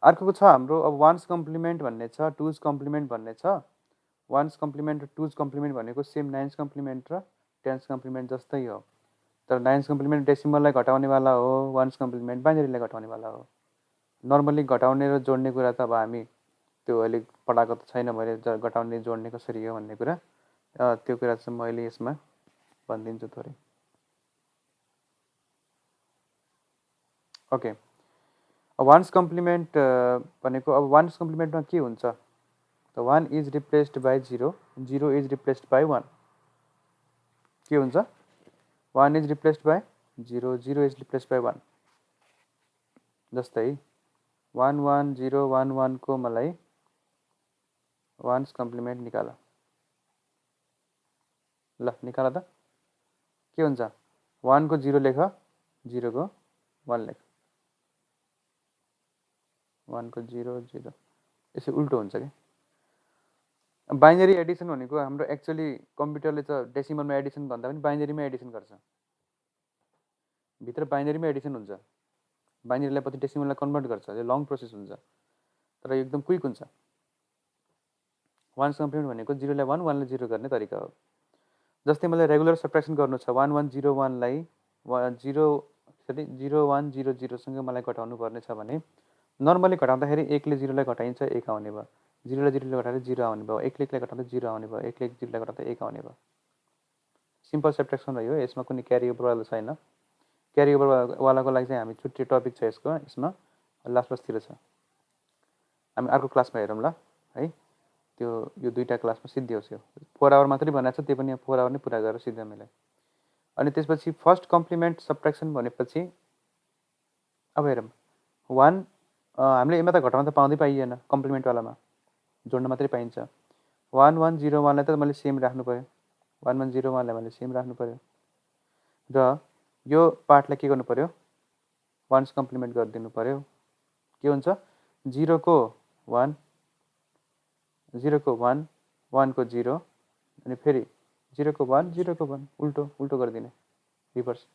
अर्को छ हाम्रो अब वान्स कम्प्लिमेन्ट भन्ने छ, टुज कम्प्लिमेन्ट भन्ने छ। वान्स कम्प्लिमेन्ट र टुज कम्प्लिमेन्ट भनेको सेम 9th कम्प्लिमेन्ट र 10th कम्प्लिमेन्ट जस्तै हो, तर 9th कम्प्लिमेन्ट डेसिमललाई घटाउनेवाला हो, वान्स कम्प्लिमेन्ट बाइनरीलाई घटाउनेवाला हो। नर्मली घटाउने र जोड्ने कुरा त अब हामी त्यो अहिले पढाएको त छैन मैले, घटाउने जोड्ने कसरी हो भन्ने कुरा। त्यो कुरा चाहिँ म अहिले यसमा भनिदिन्छु थोरै। ओके, वान्स कम्प्लिमेन्ट भनेको अब वान्स कम्प्लिमेन्टमा के हुन्छ त? 1 is replaced by 0, 0 is replaced by 1। के हुन्छ? 1 is replaced by 0, 0 is replaced by 1। जस्तै 11011 को मलाई वान्स कम्प्लिमेन्ट निकाल। ल निकाल त। के हुन्छ? 1 को 0 लेख, 0 को 1 लेख। 1 को 0 0 यसो उल्टो हुन्छ क्या। बाइनरी एडिसन भनेको हाम्रो एक्चुअली कम्प्युटरले त डेसिमलमा एडिसन भन्दा पनि बाइनरीमा एडिसन गर्छ। भित्र बाइनरीमा एडिसन हुन्छ, बाइनरीलाई पछि डेसिमललाई कन्भर्ट गर्छ। यो लङ प्रोसेस हुन्छ तर एकदम क्विक हुन्छ। वान्स कम्प्लिमेन्ट भनेको 0 लाई 1, 1 लाई 0 गर्ने तरिका हो। जस्तै मलाई रेगुलर सब्ट्र्याक्सन गर्नु छ, 1101 लाई 0100 सँग मलाई घटाउनु पर्ने छ भने नर्मली घटाउँदाखेरि 1 ले 0 लाई घटाइन्छ, 1 आउने भयो। 0 ले 0 ले घटाएर 0 आउने भयो, 1 ले 1 लाई घटाउँदा 0 आउने भयो, 1 ले 0 लाई घटाउँदा 1 आउने भयो। सिम्पल सब्ट्र्याक्सन रह्यो, यसमा कुनै क्यारी ओभरवाला छैन। क्यारी ओभरवालाको लागि चाहिँ हामी छुट्टै टपिक छ यसमा लास्टतिर छ, हामी अर्को क्लासमा हेरौँ ल है। त्यो यो दुईवटा क्लासमा सिद्धियोस्। यो 4 आवर मात्रै बनाएको छ, त्यो पनि 4 आवर नै पुरा गरेर सिद्ध्याउँ मैले। अनि त्यसपछि फर्स्ट कम्प्लिमेन्ट सब्ट्र्याक्सन भनेपछि अब हेरौँ 1 हामीले यसमा त घटाउन त पाउँदै पाइएन, कम्प्लिमेन्टवालामा जोड्न मात्रै पाइन्छ। 1 1 0 1 लाई त मैले सेम राख्नु पऱ्यो, 1 1 0 1 लाई मैले सेम राख्नु पऱ्यो र यो पार्टलाई के गर्नु पऱ्यो, 1s कम्प्लिमेन्ट गरिदिनु पऱ्यो। के हुन्छ 0 को 1 0 को 1 1 को 0 अनि फेरि 0 को 1 0 को 1 उल्टो उल्टो गरिदिने, रिभर्स।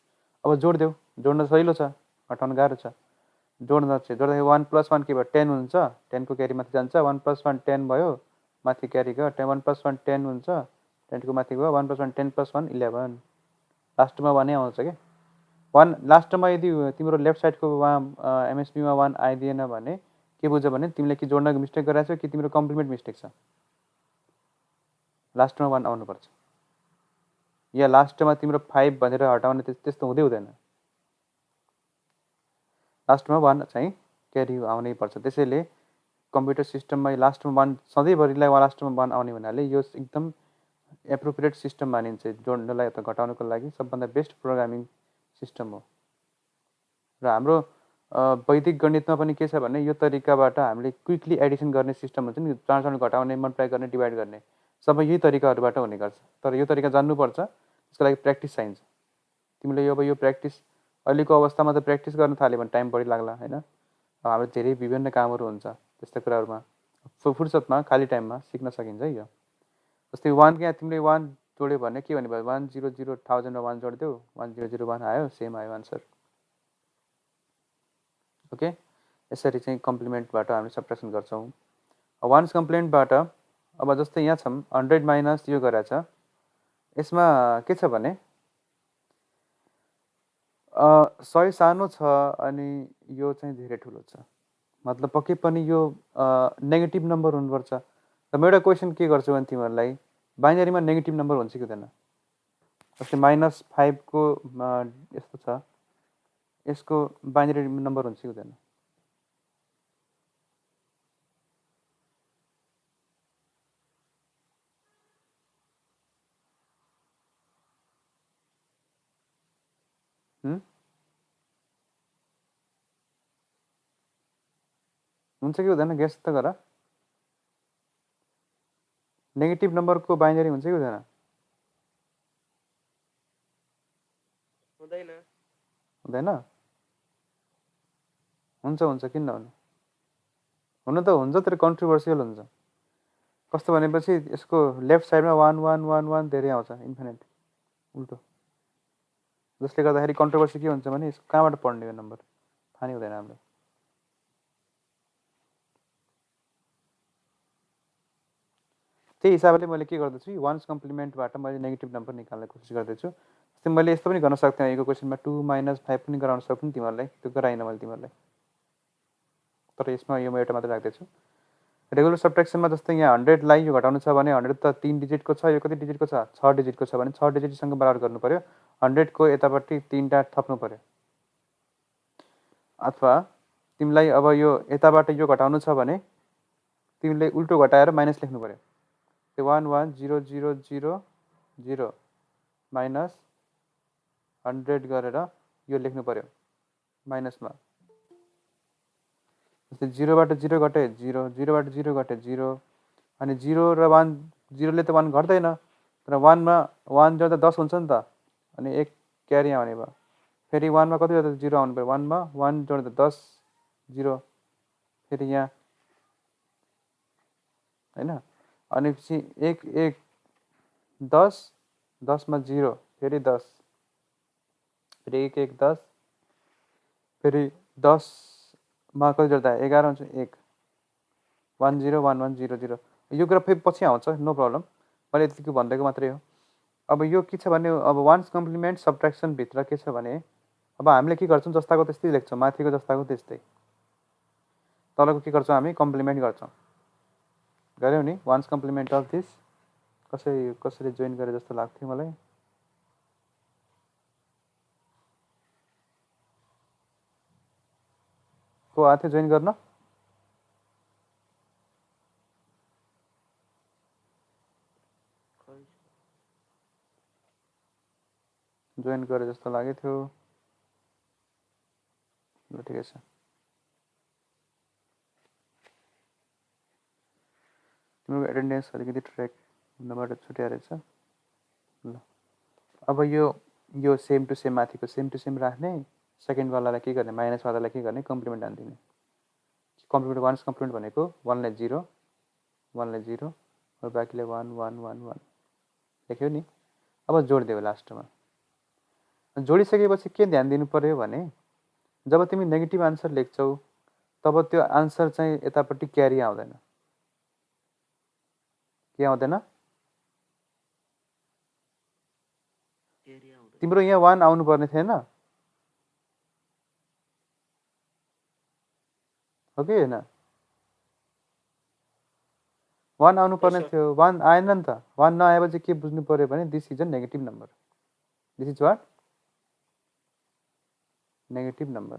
अब जोडिदेऊ, जोड्न सजिलो छ, हटाउन गाह्रो छ। जोड्दा चाहिँ जोड्दाखेरि 1 + 1 के भयो 10 हुन्छ, 10 को क्यारी माथि जान्छ, 1 + 1 10 भयो, माथि क्यारी गयो, 1 + 1 10 हुन्छ, 10 को माथि गयो 1 + 1 10 + 1 11, लास्टमा 1 नै आउँछ के 1। लास्टमा यदि तिम्रो लेफ्ट साइडको एमएसबीमा 1 आइदिएन भने के बुझ्यो भने तिमीले कि जोड्नको मिस्टेक गरेछौ कि तिम्रो कम्प्लिमेन्ट मिस्टेक छ, लास्टमा 1 आउनुपर्छ। या लास्टमा तिम्रो 5 भनेर हटाउने त्यस्तो हुँदैन, लास्टमा 1 चाहिँ क्यारी आउनै पर्छ। त्यसैले कम्प्युटर सिस्टममा लास्टमा 1 सधैँभरिलाई लास्टमा 1 आउने हुनाले यो एकदम एप्रोप्रिएट सिस्टम मानिन्छ जोड्नलाई अथवा घटाउनको लागि सबभन्दा बेस्ट प्रोग्रामिङ सिस्टम हो। र हाम्रो वैदिक गणितमा पनि के छ भने यो तरिकाबाट हामीले क्विकली एडिसन गर्ने सिस्टम हुन्छ नि, चाँडो घटाउने, मल्टिप्लाई गर्ने, डिभाइड गर्ने सबै यही तरिकाहरूबाट हुने गर्छ। तर यो तरिका जान्नुपर्छ, त्यसको लागि प्र्याक्टिस चाहिन्छ। तिमीले अब यो प्र्याक्टिस अहिलेको अवस्थामा त प्र्याक्टिस गर्न थाल्यो भने टाइम बढी लाग्ला होइन। अब हाम्रो धेरै विभिन्न कामहरू हुन्छ, त्यस्तो कुराहरूमा फुर्सदमा खाली टाइममा सिक्न सकिन्छ है यो। जस्तै 1 यहाँ तिमीले 1 जोड्यो भने के भन्ने भयो 1 0 0 1000 मा 1 जोडिदेऊ, 1 0 0 1 आयो, सेम आयो आन्सर। ओके, यसरी चाहिँ कम्प्लिमेन्टबाट हामी सब्ट्र्याक्सन गर्छौँ। 1s कम्प्लिमेन्टबाट अब जस्तै यहाँ छौँ 100 माइनस यो गरेछ, यसमा के छ भने 100 सानो छ अनि यो चाहिँ धेरै ठुलो छ, मतलब पक्कै पनि यो नेगेटिभ नम्बर हुनुपर्छ। र म एउटा क्वेसन के गर्छु भने तिमीहरूलाई बाइनरीमा नेगेटिभ नम्बर हुन्छ कि हुँदैन। जस्तै -5 को यस्तो छ, यसको बाइनरी नम्बर हुन्छ कि हुँदैन। हुन्छ कि हुँदैन, गेस त गर। नेगेटिभ नम्बरको बाइनरी हुन्छ कि हुँदैन? हुँदैन। हुँदैन? हुन्छ हुन्छ, किन नहुने? हुन त हुन्छ, तर कन्ट्रोभर्सियल हुन्छ। कस्तो भनेपछि यसको लेफ्ट साइडमा 1 1 1 1 धेरै आउँछ, इन्फिनिट उल्टो। जसले गर्दाखेरि कन्ट्रोभर्सी के हुन्छ भने यसको कहाँबाट पढ्ने यो नम्बर थाहा नै हुँदैन हामीलाई। त्यही हिसाबले मैले के गर्दैछु 1s कम्प्लिमेन्टबाट मैले नेगेटिभ नम्बर निकाल्ने कोसिस गर्दैछु। जस्तै मैले यस्तो पनि गर्न सक्थेँ, यो क्वेसनमा 2 - 5 पनि गराउन सक्थेँ तिमीहरूलाई, त्यो गराइनँ मैले तिमीहरूलाई। तर यसमा यो म एउटा मात्रै राख्दैछु। रेगुलर सब्ट्र्याक्सनमा जस्तै यहाँ 100 लाई यो घटाउनु छ भने 100 त 3 डिजिटको छ, यो कति डिजिटको छ 6 डिजिटको छ भने 6 डिजिटसँग बराबर गर्नु पर्यो, 100 को यतापट्टि 3टा थप्नु पर्यो। अथवा तिमीलाई अब यो यताबाट यो घटाउनु छ भने तिमीले उल्टो घटाएर माइनस लेख्नु पर्यो। त्यो 1 1 0 0 0 0 माइनस 100 गरेर यो लेख्नु पर्यो माइनसमा। जस्तै 0बाट 0 घटे 0, 0बाट 0 घटे 0, अनि 0 र 1 0ले त 1 घट्दैन, तर 1 मा 1 जोड्दा 10 हुन्छ नि त, अनि 1 क्यारी आउने भयो। फेरि 1 मा कति जोड्दा 0 आउनु पर्यो, 1 मा 1 जोड्दा 10 0, फेरि यहाँ होइन, अनि पछि 1 1 10 10 मा 0, फेरि 10, फेरि 1 1 10, फेरि 10 मा कति जोड्दा 11 हुन्छ 1 1 0 1 1 0 0। यो कुरा फेरि पछि आउँछ, नो प्रब्लम, मैले यतिको भनिदिएको मात्रै हो। अब यो के छ भने अब 1s कम्प्लिमेन्ट सब्ट्र्याक्सनभित्र के छ भने अब हामीले के गर्छौँ जस्ताको त्यस्तै लेख्छौँ, माथिको जस्ताको त्यस्तै, तलको के गर्छौँ हामी कम्प्लिमेन्ट गर्छौँ। गऱ्यौ नि वान्स कम्प्लिमेन्ट अफ दिस कसरी जोइन गरे जस्तो लाग्थ्यो मलाई को आएको थियो जोइन गर्न खै जोइन गरे जस्तो लागेको थियो ल ठिकै छ तिम्रो एटेन्डेन्स अलिकति ट्र्याक हुनबाट छुट्या रहेछ ल अब यो सेम टु सेम माथिको सेम टु सेम राख्ने सेकेन्डवालालाई के गर्ने माइनसवालालाई के गर्ने कम्प्लिमेन्ट हानिदिने कम्प्लिमेन्ट वान्स कम्प्लिमेन्ट भनेको वानलाई जिरो र बाँकीलाई वान वान वान वान लेख्यो नि अब जोडिदियो लास्टमा जोडिसकेपछि के ध्यान दिनु पर्यो भने जब तिमी नेगेटिभ आन्सर लेख्छौ तब त्यो आन्सर चाहिँ यतापट्टि क्यारी आउँदैन के आउँदैन एरिया हुँदैन तिम्रो यहाँ वान आउनुपर्ने थिएन हो कि होइन वान आउनुपर्ने Yes, sir. थियो वान आएन नि त वान नआएपछि के बुझ्नु पर्यो भने this is a negative number this is what negative number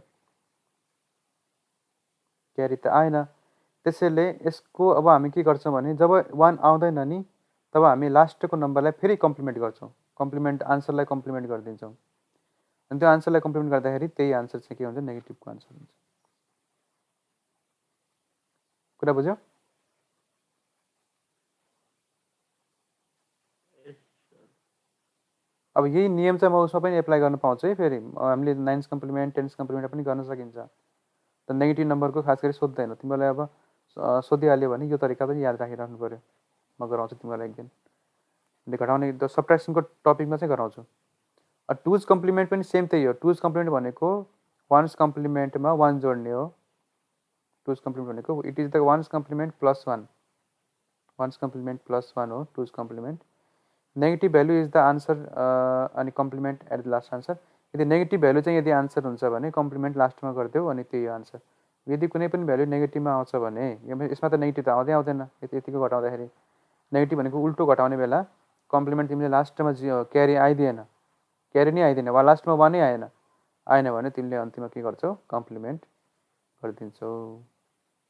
carry त आएन त्यसैले यसको अब हामी के गर्छौँ भने जब वान आउँदैन नि तब हामी लास्टको नम्बरलाई फेरि कम्प्लिमेन्ट गर्छौँ कम्प्लिमेन्ट आन्सरलाई कम्प्लिमेन्ट गरिदिन्छौँ अनि त्यो आन्सरलाई कम्प्लिमेन्ट गर्दाखेरि त्यही आन्सर चाहिँ के हुन्छ नेगेटिभको आन्सर हुन्छ कुरा बुझ्यौ अब यही नियम चाहिँ म उसमा पनि एप्लाई गर्न पाउँछु है फेरि हामीले नाइन्स कम्प्लिमेन्ट टेन्स कम्प्लिमेन्ट पनि गर्न सकिन्छ त नेगेटिभ नम्बरको खास गरी सोध्दैन तिमीलाई अब सोधिहाल्यो भने यो तरिका पनि याद राखिराख्नु पऱ्यो म गराउँछु तिमीलाई एक दिन घटाउने सब्ट्र्याक्सनको टपिकमा चाहिँ गराउँछु टुज कम्प्लिमेन्ट पनि सेम त्यही हो टुज कम्प्लिमेन्ट भनेको वान्स कम्प्लिमेन्टमा वान जोड्ने हो टुज कम्प्लिमेन्ट भनेको it is the one's complement plus one one's complement plus one हो two's complement negative value is the answer अनि complement at the last answer यदि नेगेटिभ भ्यालु चाहिँ यदि आन्सर हुन्छ भने कम्प्लिमेन्ट लास्टमा गरिदेऊ अनि त्यही हो आन्सर यदि कुनै पनि भ्यालु नेगेटिभमा आउँछ भने यसमा त नेगेटिभ त आउँदै आउँदैन यतिको घटाउँदाखेरि नेगेटिभ भनेको उल्टो घटाउने बेला कम्प्लिमेन्ट तिमीले लास्टमा क्यारी आइदिएन क्यारी नै आइदिएन वा लास्टमा वानै आएन भने तिमीले अन्तिममा के गर्छौ कम्प्लिमेन्ट गरिदिन्छौ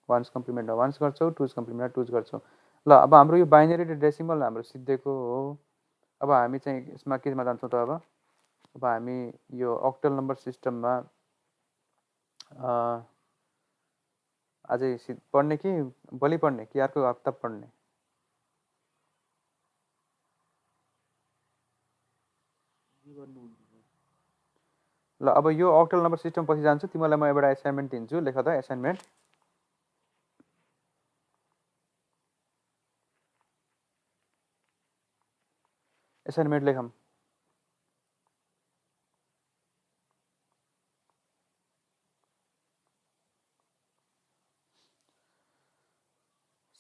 वान्स कम्प्लिमेन्टमा वान्स गर्छौ टुज कम्प्लिमेन्टमा टुज गर्छौ ल अब हाम्रो यो बाइनरी र डेसिमल हाम्रो सिद्धिएको हो अब हामी चाहिँ यसमा केमा जान्छौँ त अब हामी यो अक्टल नम्बर सिस्टममा अझै पढ्ने कि भोलि पढ्ने कि अर्को हप्ता पढ्ने ल अब यो अक्टल नम्बर सिस्टम पछि जान्छु तिमीलाई म एउटा एसाइनमेन्ट दिन्छु लेख त एसाइनमेन्ट लेखौँ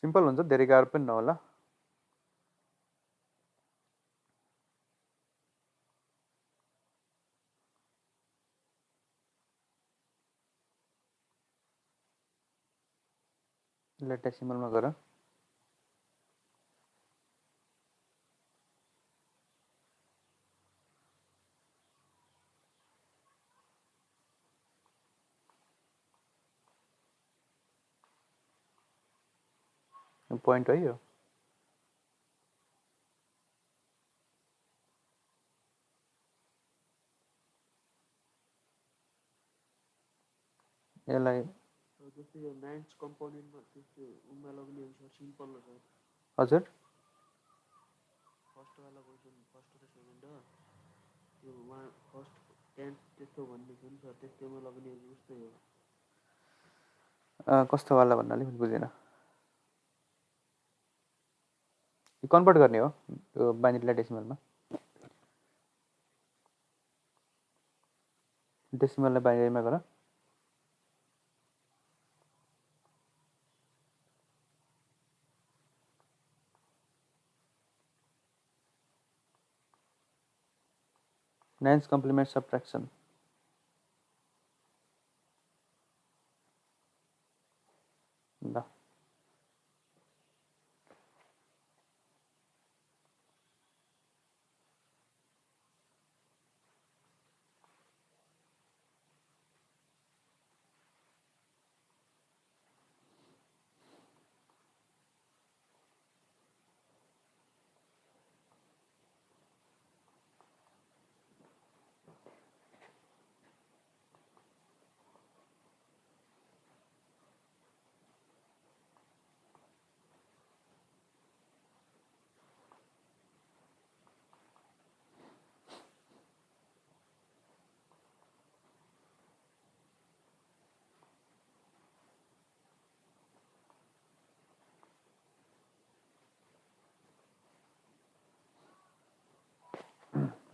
सिम्पल हुन्छ धेरै गाह्रो पनि नहोला ल डेसिमलमा गर पोइन्ट है यो यसलाई जस्तै यो नाइन्थ कम्पोनेन्टमा त्यस्तो उमा लग्ने हुन्छ सिम्पल हो सर हजुर फर्स्टवाला क्वेसन फर्स्ट र सेकेन्ड हो त्यो उहाँ फर्स्ट टेन्थ त्यस्तो भन्ने छ नि सर त्यस्तोमा लग्ने जस्तै हो कस्तोवाला भन्नाले बुझेन कन्भर्ट गर्ने हो त्यो बाइनरीलाई डेसिमलमा डेसिमललाई बाइनरीमा गर नाइन्थ कम्प्लिमेन्ट सब्ट्र्याक्सन ल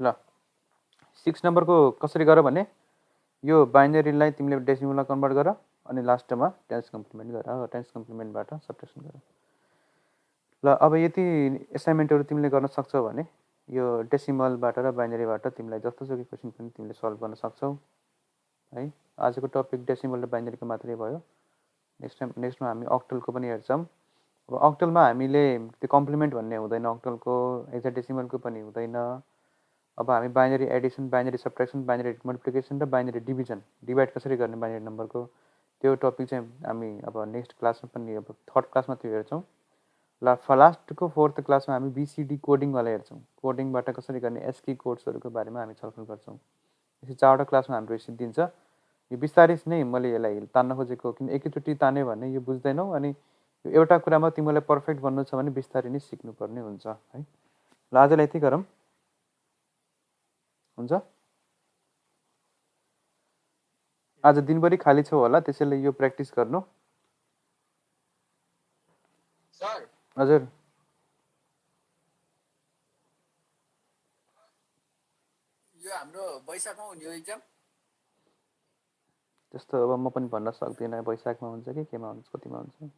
ल 6 नम्बरको कसरी गर भने यो बाइनरीलाई तिमीले डेसिमलमा कन्भर्ट गर अनि लास्टमा टेन्स कम्प्लिमेन्ट गर टेन्स कम्प्लिमेन्टबाट सब्ट्र्याक्सन गर। ल अब यति एसाइनमेन्टहरू तिमीले गर्न सक्छौ भने यो डेसिमलबाट र बाइनरीबाट तिमीलाई जस्तोसुकै क्वेसन पनि तिमीले सल्भ गर्न सक्छौ है। आजको टपिक डेसिमल र बाइनरीको मात्रै भयो। नेक्स्टमा हामी अक्टलको पनि हेर्छौँ। अब अक्टलमा हामीले त्यो कम्प्लिमेन्ट भन्ने हुँदैन, अक्टलको हेक्साडेसिमलको पनि हुँदैन। अब हामी binary Edison, binary subtraction, binary multiplication र बाइनरी डिभाइड कसरी गर्ने बाइनरी नम्बरको त्यो टपिक चाहिँ हामी अब नेक्स्ट क्लासमा पनि अब थर्ड क्लासमा त्यो हेर्छौँ। लास्टको फोर्थ क्लासमा हामी बिसिडी कोडिङवाला हेर्छौँ। कोडिङबाट कसरी गर्ने एस्की कोड्सहरूको बारेमा हामी छलफल गर्छौँ। यसरी 4वटा क्लासमा हाम्रो सिद्धिन्छ। यो बिस्तारै नै मैले यसलाई तान्न खोजेको, किन एकैचोटि तान्यो भने यो बुझ्दैनौ अनि एउटा कुरामा तिमीलाई पर्फेक्ट बन्नु छ भने बिस्तारै नै सिक्नुपर्ने हुन्छ है। ल आजलाई यति गरौँ, हुन्छ? आज दिनभरि खाली छौ होला, त्यसैले यो प्र्याक्टिस गर्नु। सर हजुर यो हाम्रो वैशाखमा हुने हो इक्जाम? त्यस्तो अब म पनि भन्न सक्दिनँ वैशाखमा हुन्छ कि केमा हुन्छ, कतिमा हुन्छ।